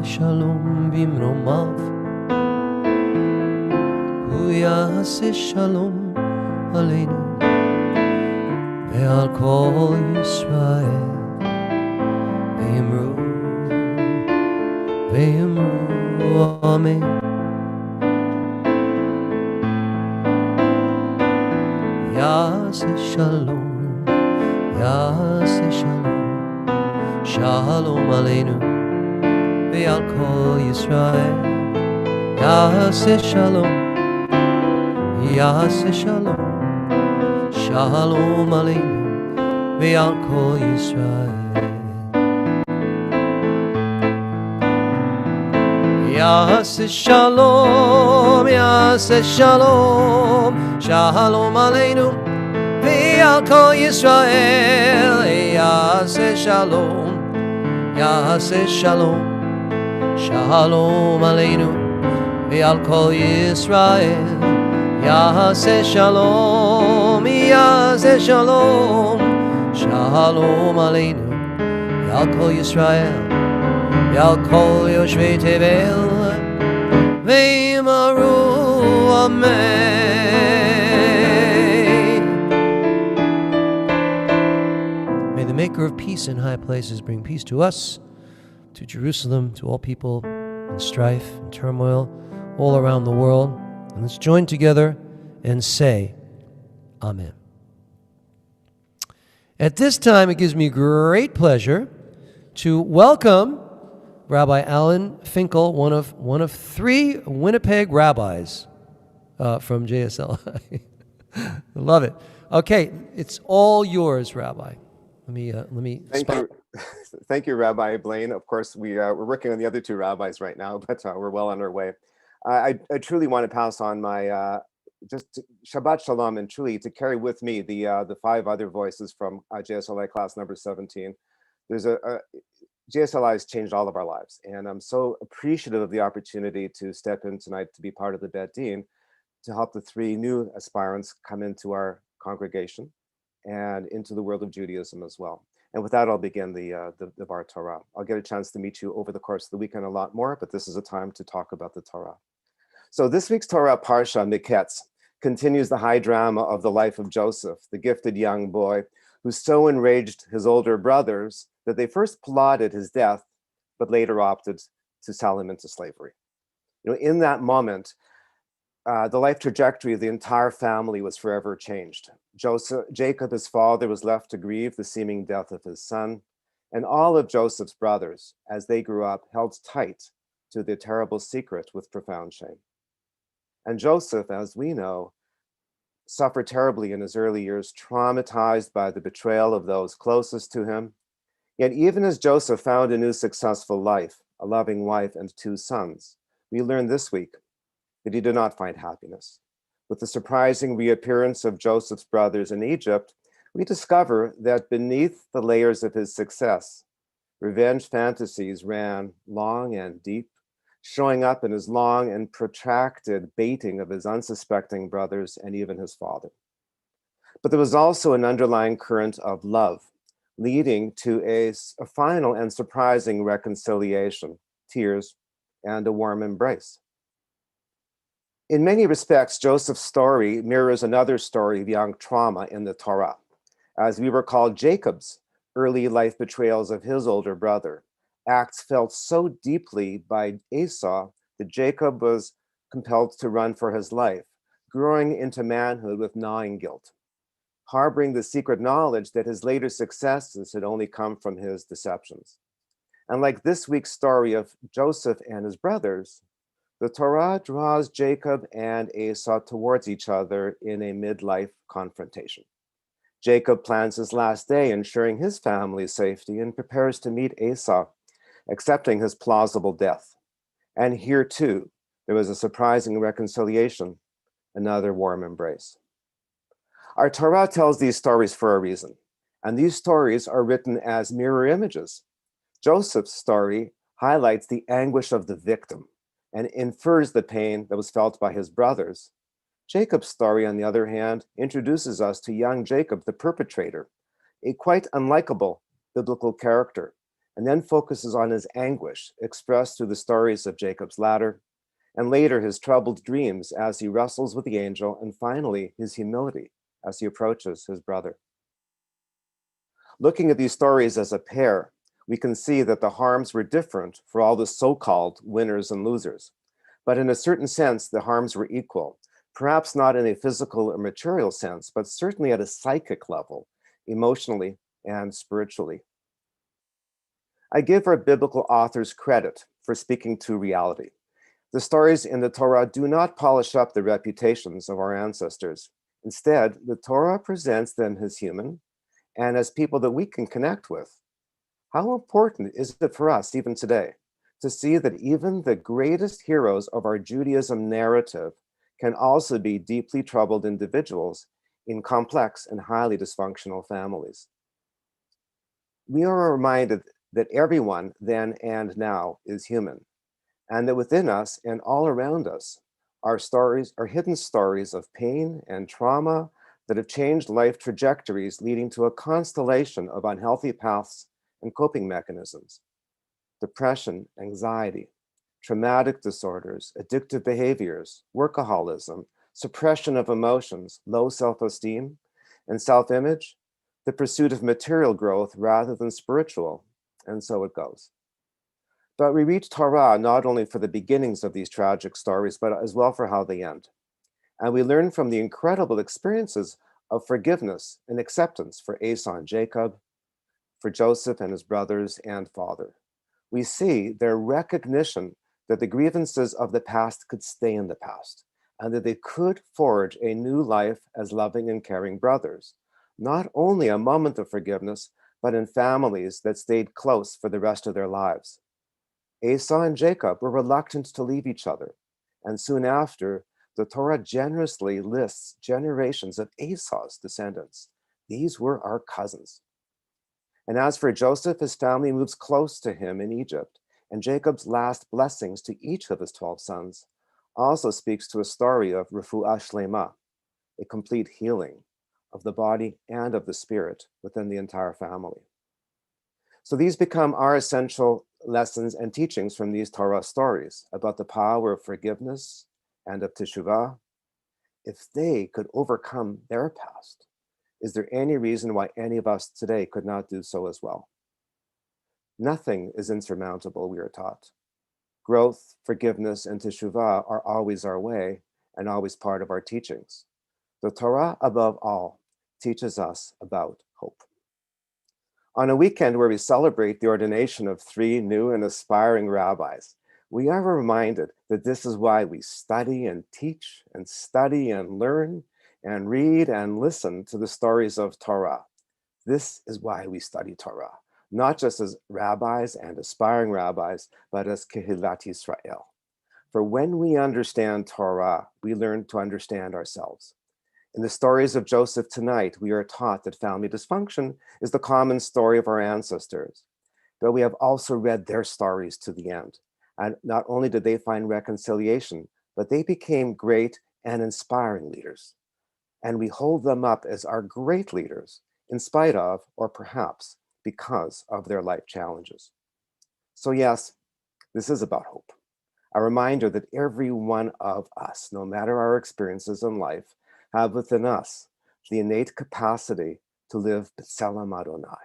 Speaker 2: Shalom bimromav Hu yaseh shalom aleinu Ve'al kol Yisrael Ve'yimru Amen Yaseh shalom Shalom aleinu Ve'al kol Yisrael Yaseh shalom Shalom aleinu Ve'al kol Yisrael Yaseh shalom Shalom aleinu Ve'al kol Yisrael Yaseh shalom Shalom aleinu Ve'al kol Yisrael Yaseh shalom Shalom aleinu Ve'al kol Yisrael Ve'al kol Yoshvei Tevel Ve'yimaru Amen. May the maker of peace in high places bring peace to us, to Jerusalem, to all people in strife and turmoil all around the world. And let's join together and say, Amen. At this time, it gives me great pleasure to welcome Rabbi Alan Finkel, one of three Winnipeg rabbis from JSLI. I love it. Okay, it's all yours, Rabbi. Let me.
Speaker 3: Thank you. Thank you, Rabbi Blaine. Of course, we're working on the other two rabbis right now, but we're well on our way. I truly want to pass on my just Shabbat Shalom, and truly to carry with me the 5 other voices from JSLI class number 17. There's JSLI has changed all of our lives, and I'm so appreciative of the opportunity to step in tonight to be part of the Bet Din to help the 3 new aspirants come into our congregation and into the world of Judaism as well. And with that, I'll begin the Bar Torah. I'll get a chance to meet you over the course of the weekend a lot more, but this is a time to talk about the Torah. So this week's Torah Parsha, Miketz, continues the high drama of the life of Joseph, the gifted young boy who so enraged his older brothers that they first plotted his death, but later opted to sell him into slavery. You know, in that moment, the life trajectory of the entire family was forever changed. Jacob, his father, was left to grieve the seeming death of his son, and all of Joseph's brothers, as they grew up, held tight to the terrible secret with profound shame. And Joseph, as we know, suffered terribly in his early years, traumatized by the betrayal of those closest to him. Yet even as Joseph found a new successful life, a loving wife, and 2 sons, we learn this week that he did not find happiness. With the surprising reappearance of Joseph's brothers in Egypt, we discover that beneath the layers of his success, revenge fantasies ran long and deep, showing up in his long and protracted baiting of his unsuspecting brothers and even his father. But there was also an underlying current of love, leading to a final and surprising reconciliation, tears, and a warm embrace. In many respects, Joseph's story mirrors another story of young trauma in the Torah. As we recall Jacob's early life betrayals of his older brother, acts felt so deeply by Esau that Jacob was compelled to run for his life, growing into manhood with gnawing guilt, harboring the secret knowledge that his later successes had only come from his deceptions. And like this week's story of Joseph and his brothers, the Torah draws Jacob and Esau towards each other in a midlife confrontation. Jacob plans his last day, ensuring his family's safety, and prepares to meet Esau, accepting his plausible death. And here too, there was a surprising reconciliation, another warm embrace. Our Torah tells these stories for a reason, and these stories are written as mirror images. Joseph's story highlights the anguish of the victim and infers the pain that was felt by his brothers. Jacob's story, on the other hand, introduces us to young Jacob, the perpetrator, a quite unlikable biblical character, and then focuses on his anguish expressed through the stories of Jacob's ladder, and later his troubled dreams as he wrestles with the angel, and finally his humility as he approaches his brother. Looking at these stories as a pair, we can see that the harms were different for all the so-called winners and losers. But in a certain sense, the harms were equal, perhaps not in a physical or material sense, but certainly at a psychic level, emotionally and spiritually. I give our biblical authors credit for speaking to reality. The stories in the Torah do not polish up the reputations of our ancestors. Instead, the Torah presents them as human and as people that we can connect with. How important is it for us, even today, to see that even the greatest heroes of our Judaism narrative can also be deeply troubled individuals in complex and highly dysfunctional families? We are reminded that everyone then and now is human, and that within us and all around us are hidden stories of pain and trauma that have changed life trajectories, leading to a constellation of unhealthy paths and coping mechanisms: depression, anxiety, traumatic disorders, addictive behaviors, workaholism, suppression of emotions, low self-esteem and self-image, the pursuit of material growth rather than spiritual, and so it goes. But we read Torah not only for the beginnings of these tragic stories, but as well for how they end. And we learn from the incredible experiences of forgiveness and acceptance for Esau and Jacob, for Joseph and his brothers and father. We see their recognition that the grievances of the past could stay in the past, and that they could forge a new life as loving and caring brothers, not only a moment of forgiveness, but in families that stayed close for the rest of their lives. Esau and Jacob were reluctant to leave each other, and soon after, the Torah generously lists generations of Esau's descendants. These were our cousins. And as for Joseph, his family moves close to him in Egypt, and Jacob's last blessings to each of his 12 sons also speaks to a story of refuah shlema, a complete healing of the body and of the spirit within the entire family. So these become our essential lessons and teachings from these Torah stories about the power of forgiveness and of teshuvah. If they could overcome their past, is there any reason why any of us today could not do so as well? Nothing is insurmountable, we are taught. Growth, forgiveness, and teshuvah are always our way and always part of our teachings. The Torah, above all, teaches us about hope. On a weekend where we celebrate the ordination of 3 new and aspiring rabbis, we are reminded that this is why we study and teach and study and learn and read and listen to the stories of Torah. This is why we study Torah, not just as rabbis and aspiring rabbis, but as Kehilat Yisrael. For when we understand Torah, we learn to understand ourselves. In the stories of Joseph tonight, we are taught that family dysfunction is the common story of our ancestors, but we have also read their stories to the end. And not only did they find reconciliation, but they became great and inspiring leaders. And we hold them up as our great leaders, in spite of, or perhaps because of their life challenges. So yes, this is about hope. A reminder that every one of us, no matter our experiences in life, have within us the innate capacity to live b'tselem Adonai,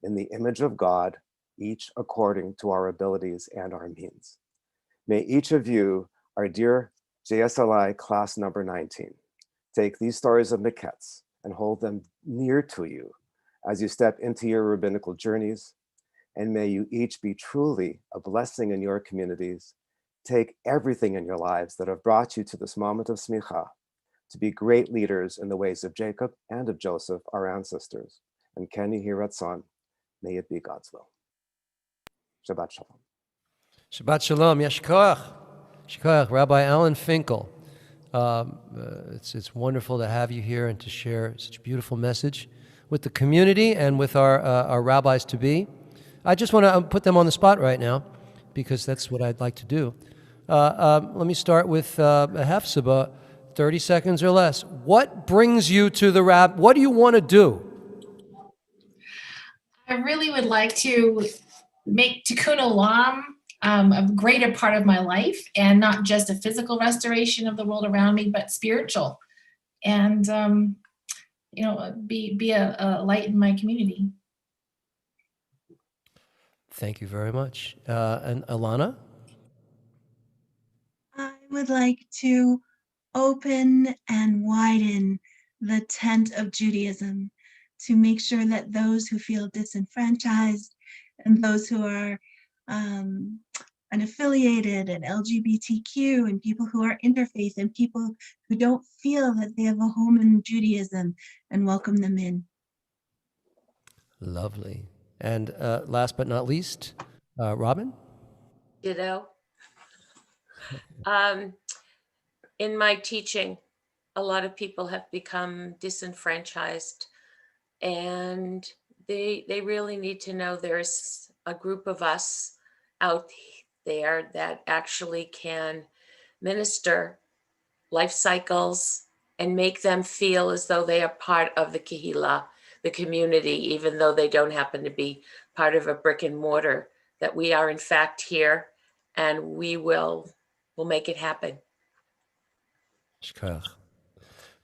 Speaker 3: in the image of God, each according to our abilities and our means. May each of you, our dear JSLI class number 19, take these stories of Miketz and hold them near to you as you step into your rabbinical journeys, and may you each be truly a blessing in your communities. Take everything in your lives that have brought you to this moment of smicha, to be great leaders in the ways of Jacob and of Joseph, our ancestors. And Ken Yehi Ratzon, may it be God's will. Shabbat Shalom.
Speaker 2: Shabbat Shalom. Yeshkoach. Yeshkoach. Rabbi Alan Finkel. It's wonderful to have you here and to share such a beautiful message with the community and with our rabbis to be. I just want to put them on the spot right now because that's what I'd like to do. Let me start with a hefzibah, 30 seconds or less. What brings you to the Rabbis? What do you want to do?
Speaker 6: I really would like to make Tikkun Olam a greater part of my life, and not just a physical restoration of the world around me, but spiritual, and be a light in my community.
Speaker 2: Thank you very much. And Alana?
Speaker 1: I would like to open and widen the tent of Judaism to make sure that those who feel disenfranchised and those who are unaffiliated and LGBTQ and people who are interfaith and people who don't feel that they have a home in Judaism, and welcome them in.
Speaker 2: Lovely. And last but not least, Robin?
Speaker 4: Ditto. In my teaching, a lot of people have become disenfranchised, and they really need to know there's a group of us out there that actually can minister life cycles and make them feel as though they are part of the kehillah, the community, even though they don't happen to be part of a brick and mortar, that we are in fact here and we'll make it happen.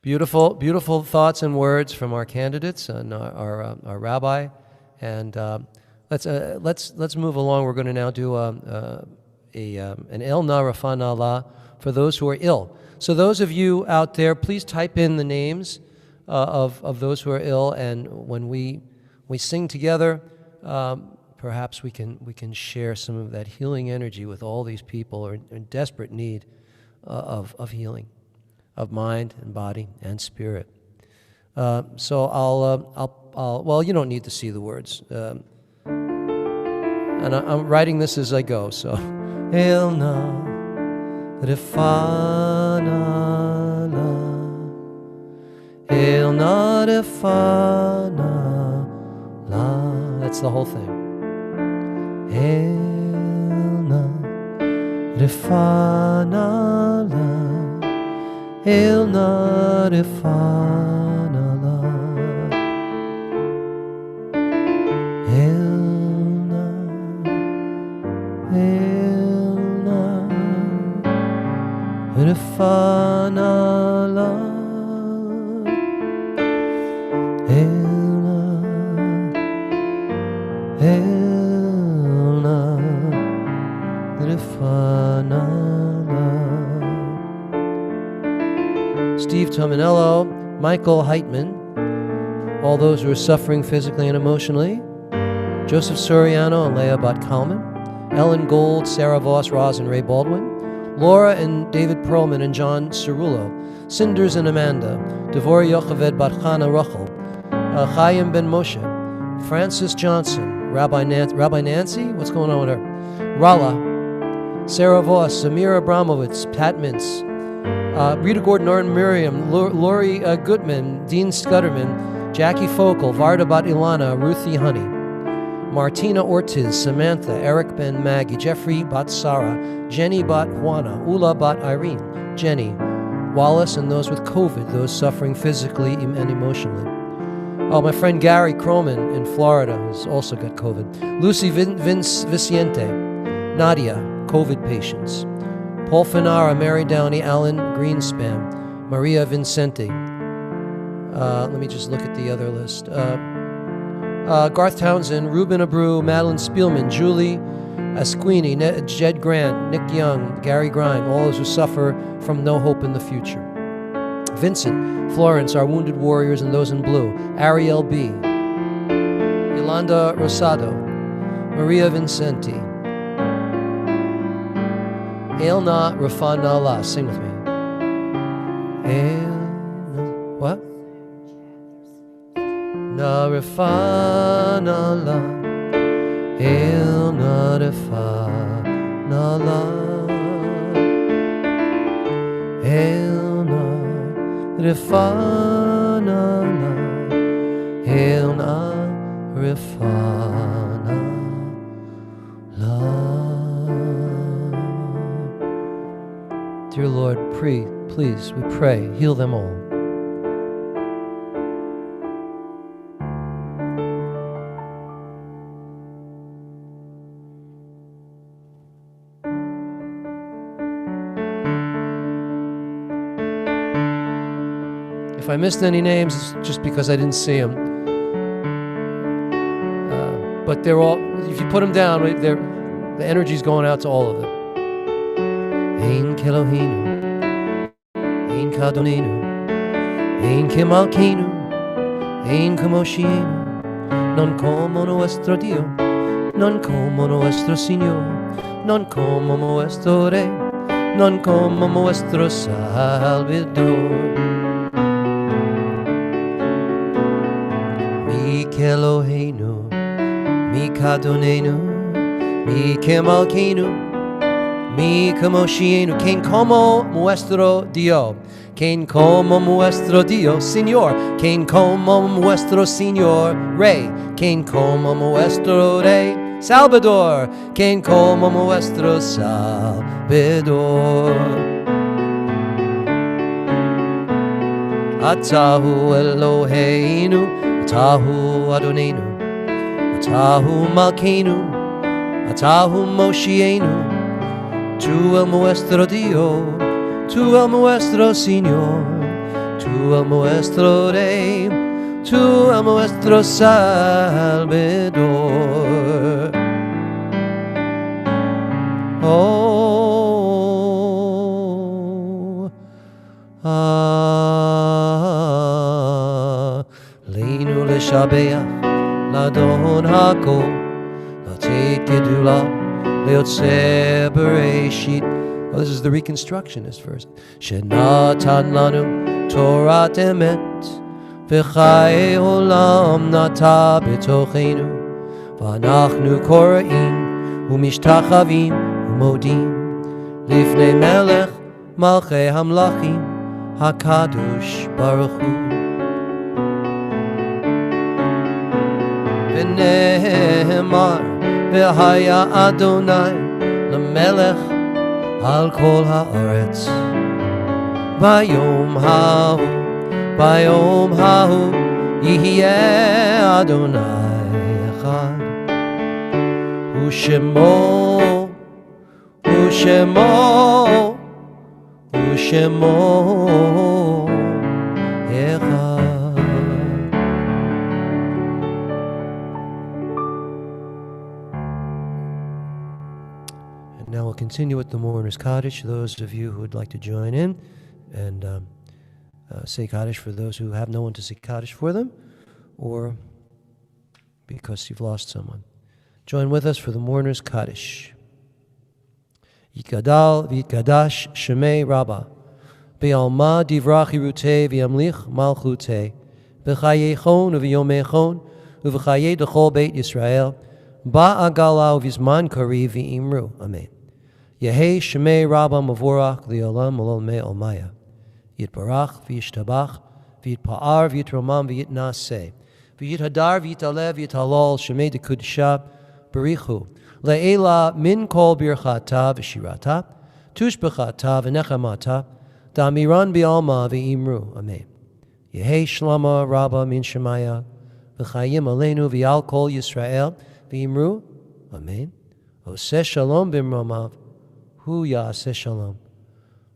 Speaker 2: Beautiful, beautiful thoughts and words from our candidates and our rabbi. And let's move along. We're going to now do an El Narafan Allah for those who are ill. So those of you out there, please type in the names of those who are ill, and when we sing together, perhaps we can share some of that healing energy with all these people who are in desperate need of healing. of mind and body and spirit. So I'll well, you don't need to see the words. And I'm writing this as I go, so. El na refana la, El na refana la. That's the whole thing. El na refana la, El na refana la, El na refana la, Elna refana la. Steve Tominello, Michael Heitman, all those who are suffering physically and emotionally, Joseph Soriano and Leah Bat-Kalman, Ellen Gold, Sarah Voss, Roz and Ray Baldwin, Laura and David Perlman and John Cerullo, Cinders and Amanda, Devorah Yocheved Bat-Chana Rachel, Chaim Ben Moshe, Francis Johnson, Rabbi Nancy, what's going on with her? Rala, Sarah Voss, Samira Abramovitz, Pat Mintz, Rita Gordon, Oren Miriam, Lori Gutman, Dean Scudderman, Jackie Focal, Varda Bat Ilana, Ruthie Honey, Martina Ortiz, Samantha, Eric Ben Maggie, Jeffrey Bat Sarah, Jenny Bat Juana, Ula Bat Irene, Jenny, Wallace, and those with COVID, those suffering physically and emotionally. Oh, my friend Gary Croman in Florida, who's also got COVID. Lucy Vicente, Nadia, COVID patients. Paul Finara, Mary Downey, Alan Greenspan, Maria Vincenti. Let me just look at the other list. Garth Townsend, Ruben Abreu, Madeline Spielman, Julie Asquini, Jed Grant, Nick Young, Gary Grime, all those who suffer from no hope in the future. Vincent, Florence, our wounded warriors and those in blue, Ariel B., Yolanda Rosado, Maria Vincenti, Elna Rafana La, sing with me. Elna, what? Na Rafana La, Elna Rafana La, Elna Rafana la, Elna Rafana la. Dear Lord, please, we pray, heal them all. If I missed any names, it's just because I didn't see them. But they're all, if you put them down, the energy's going out to all of them. Ein Kelohinu, Ein Kadoninu, Ein Kemalkinu, Ein Kamoshienu, non como nuestro Dio, non como nuestro Señor, non como nuestro Rey, non como nuestro Salvador. Mi Kelohinu, mi Kadonenu, mi Kemalkinu, mi Kamoshienu, quien como nuestro Dio, quien como nuestro Dio, Señor, quien como nuestro Señor, Rey, quien como nuestro Rey, Salvador, quien como nuestro Salvador. Atahu Eloheinu, Atahu Adonenu, Atahu Malkeinu, Atahu Moshienu, Tu el nuestro Dio, Tu el nuestro Señor, Tu el nuestro Rey, Tu el nuestro Salvador. Oh, Leinu leshabeach, ladon hakol, latet gedula, leotze bereshit, Oh, this is the Reconstructionist verse. Shenatan lanu Torat emet v'chayei olam nata b'tochenu v'anachnu kore'im u'mishtachavim u'modim lifnei melech malchei hamlachim hakadosh baruch hu v'nehemar v'haya Adonai l'melech al kol haaretz Bayom hahu Yihyeh Adonai echad Ushemo echad. And now we'll continue with the Mourner's Kaddish. Those of you who would like to join in and say Kaddish for those who have no one to say Kaddish for them, or because you've lost someone. Join with us for the Mourner's Kaddish. Yitgadal v'yitgadash shemei Rabba Be'alma divrach hirutei v'yamlich malchutei B'chayechon u'v'yomechon u'v'chayei d'chol beit Yisrael Ba'agala u'vizman kari v'imru. Amen. Yehei shemei Rabba mavorach li'olam olol me olmaya Yitbarach v'yishtabach v'yitpa'ar v'yitromam v'yitnaseh v'yithadar v'yitalev v'yithalol shemei dekudisha barichu le'ela min kol birchata v'shirata tushbechata v'nechamata damiran bi'alma v'imru. Amen. Yehei shlama rabba min shemaya v'chayim aleinu v'yal kol Yisrael v'imru. Amen. Oseh shalom b'mromav hu ya'aseh shalom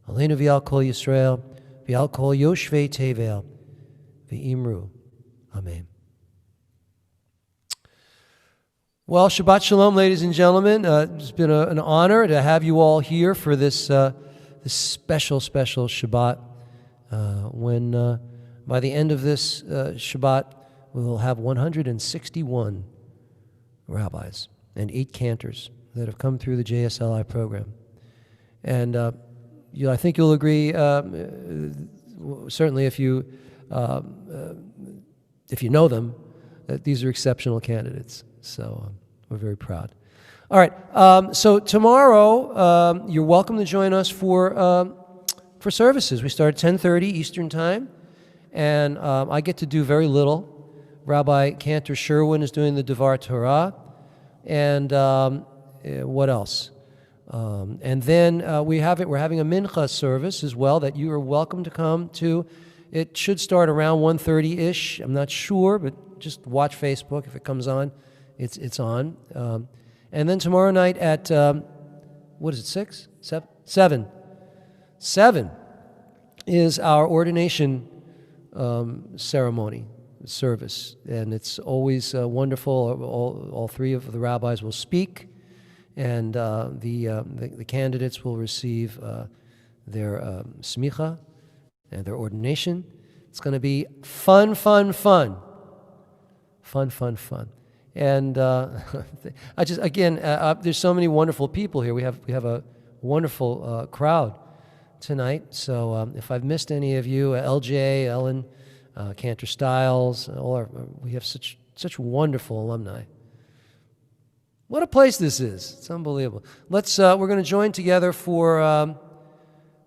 Speaker 2: aleinu v'yal kol Yisrael v'yal kol yoshvei tevel v'imru. Amen. Well, Shabbat Shalom, ladies and gentlemen. It's been an honor to have you all here for this special Shabbat. When by the end of this Shabbat, we will have 161 rabbis and 8 cantors that have come through the JSLI program. And I think you'll agree, certainly if you know them, that these are exceptional candidates. So we're very proud. All right. So tomorrow, you're welcome to join us for services. We start at 10:30 Eastern Time, and I get to do very little. Rabbi Cantor Sherwin is doing the Devar Torah, and what else? And then we're having a mincha service as well that you are welcome to come to. It should start around 1:30-ish. I'm not sure, but just watch Facebook. If it comes on, it's on. And then tomorrow night at, 6? 7? 7 is our ordination ceremony service. And it's always wonderful. All 3 of the rabbis will speak, and the candidates will receive their smicha and their ordination. It's going to be fun. And there's so many wonderful people here. We have a wonderful crowd tonight. So if I've missed any of you, LJ, Ellen, Cantor Stiles, we have such wonderful alumni. What a place this is! It's unbelievable. We're going to join together for.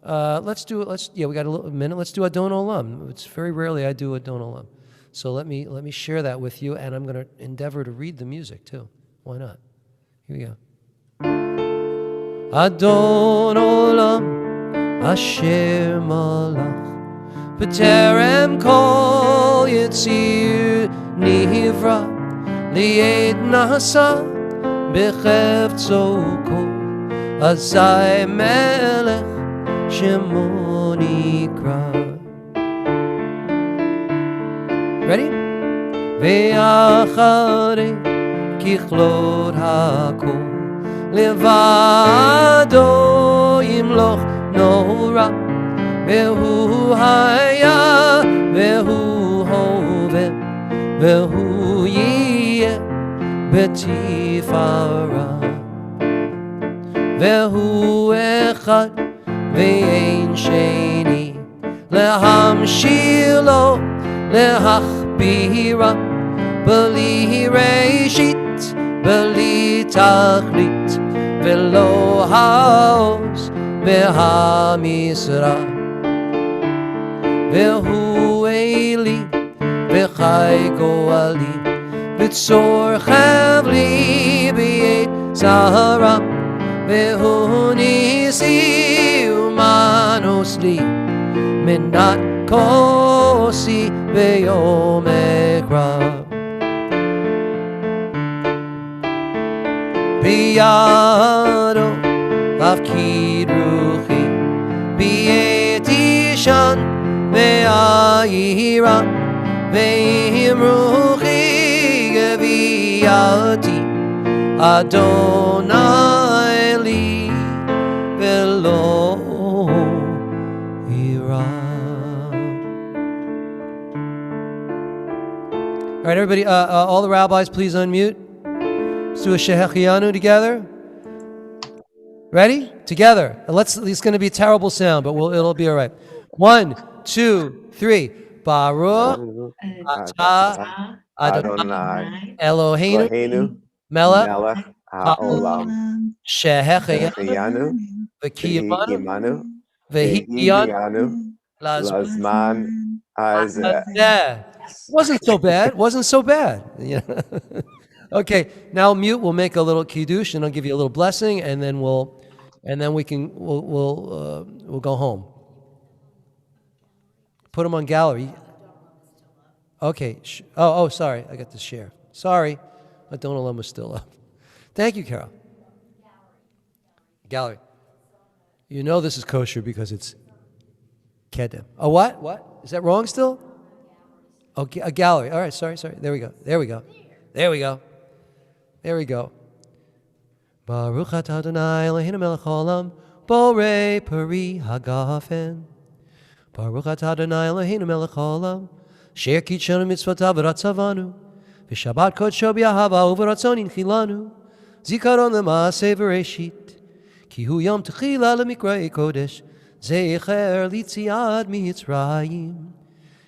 Speaker 2: We got a little minute. Let's do Adon Olam. It's very rarely I do Adon Olam. So let me share that with you, and I'm going to endeavor to read the music too. Why not? Here we go. Adon Olam Asher Malach B'terem Kol Yitzir Nivra Li'ed Nasa B'chefzo Kol Azai Melech Shemo Nikra. Ready? Ve'achare kichlot hakol levado yimloch nora ve'hu haya ve'hu hove ve'hu yiyeh betifara והוא אחד ואין שני, להמשיל לו, להכבירה, בלי ראשית, בלי תכלית, ולא העוז והמשרה. והוא אלי וחי גואלי, וצור חבלי בעת צרה, והוא ניסי ומנוס לי, מנת כוסי ביום אקרב. בידו להפקיד רוחי, בעת אישן והעירה, ועם רוחי גביעתי, אדוני לי ולא יירא. All right, everybody, all the rabbis, please unmute. Let's do a Shehechiyanu together. Ready? Together. And it's going to be a terrible sound, but it'll be all right. 1, 2, 3. Baruch atah Adonai Eloheinu melech haolam shehecheyanu v'kiyamanu v'hiyanu lazman hazeh. Wasn't so bad. Yeah. Okay, now mute. We'll make a little kiddush, and I'll give you a little blessing, and then we'll go home. Put them on gallery. Okay. Sorry. I got to share. Sorry. Adon Olam was still up. Thank you, Carol. Gallery. You know this is kosher because it's kedem. Oh, what? What? Is that wrong still? Okay, a gallery. All right, sorry. There we go. Baruch atah Adonai Eloheinu melech haolam, borei peri hagafen. Baruch atah Adonai Eloheinu melech haolam, asher kitshanu mitzvotav v'ratzavanu, v'shabbat kodsho b'ahava u'v'ratzon inchilanu, zikaron l'maaseh v'reshit, ki hu yom techila l'mikrei kodesh, zecher litziad mitzrayim,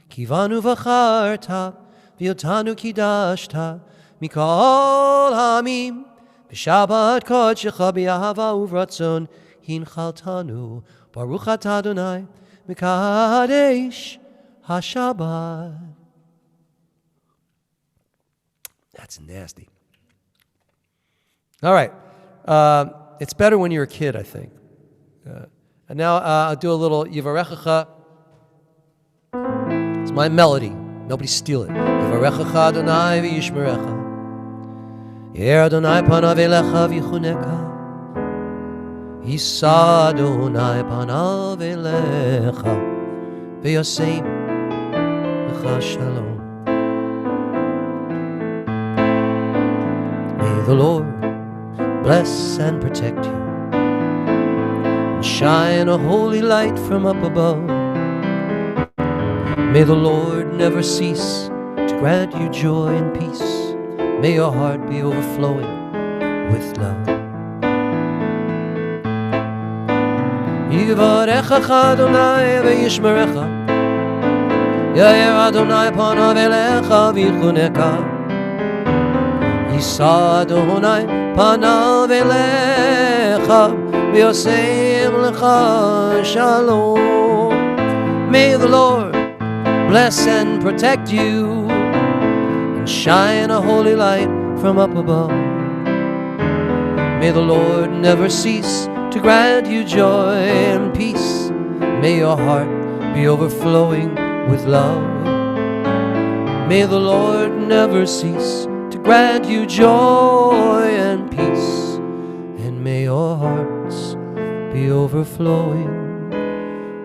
Speaker 2: kivanu v'charta, v'yotanu kidashta, mikol hamim, v'shabbat kodshecha b'ahava u'v'ratzon hinchaltanu, Baruch atah Adonai Mekadesh HaShabbat. That's nasty. All right. It's better when you're a kid, I think. And now I'll do a little Yivarechacha. It's my melody. Nobody steal it. Yivarechacha Adonai v'yishmerecha. Yer Adonai panav elecha v'yichuneka. Yisa Adonai panav elecha v'yasem lecha shalom. May the Lord bless and protect you, and shine a holy light from up above. May the Lord never cease to grant you joy and peace. May your heart be overflowing with love. Yivarechacha Adonai v'yishmerecha, Yair Adonai panav elecha v'yichuneka. Yisa Adonai panav elecha v'yosem lecha shalom. May the Lord bless and protect you, and shine a holy light from up above. May the Lord never cease to grant you joy and peace. May your heart be overflowing with love. May the Lord never cease to grant you joy and peace. And may your hearts be overflowing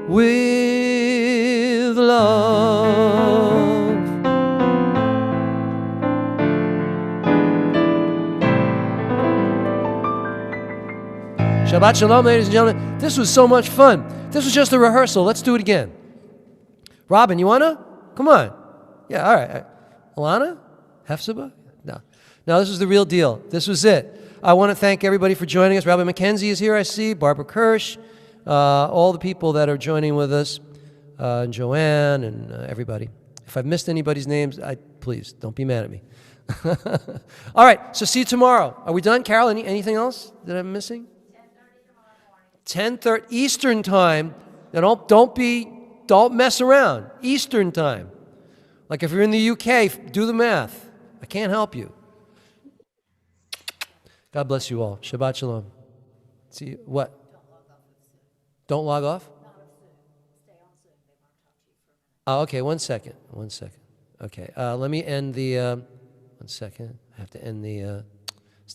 Speaker 2: with love. Shabbat Shalom, ladies and gentlemen. This was so much fun. This was just a rehearsal. Let's do it again. Robin, you wanna? Come on. Yeah, all right. Alana? Hefzibah? No. No, this was the real deal. This was it. I want to thank everybody for joining us. Rabbi Mackenzie is here, I see. Barbara Kirsch, all the people that are joining with us, and Joanne and everybody. If I've missed anybody's names, please don't be mad at me. All right, so see you tomorrow. Are we done, Carol? Anything else that I'm missing? 10:30 Eastern time. Now don't mess around. Eastern time. Like if you're in the UK, do the math. I can't help you. God bless you all. Shabbat Shalom. See you. What? Don't log off? Oh, okay, one second. Okay, let me end the, one second. I have to end the,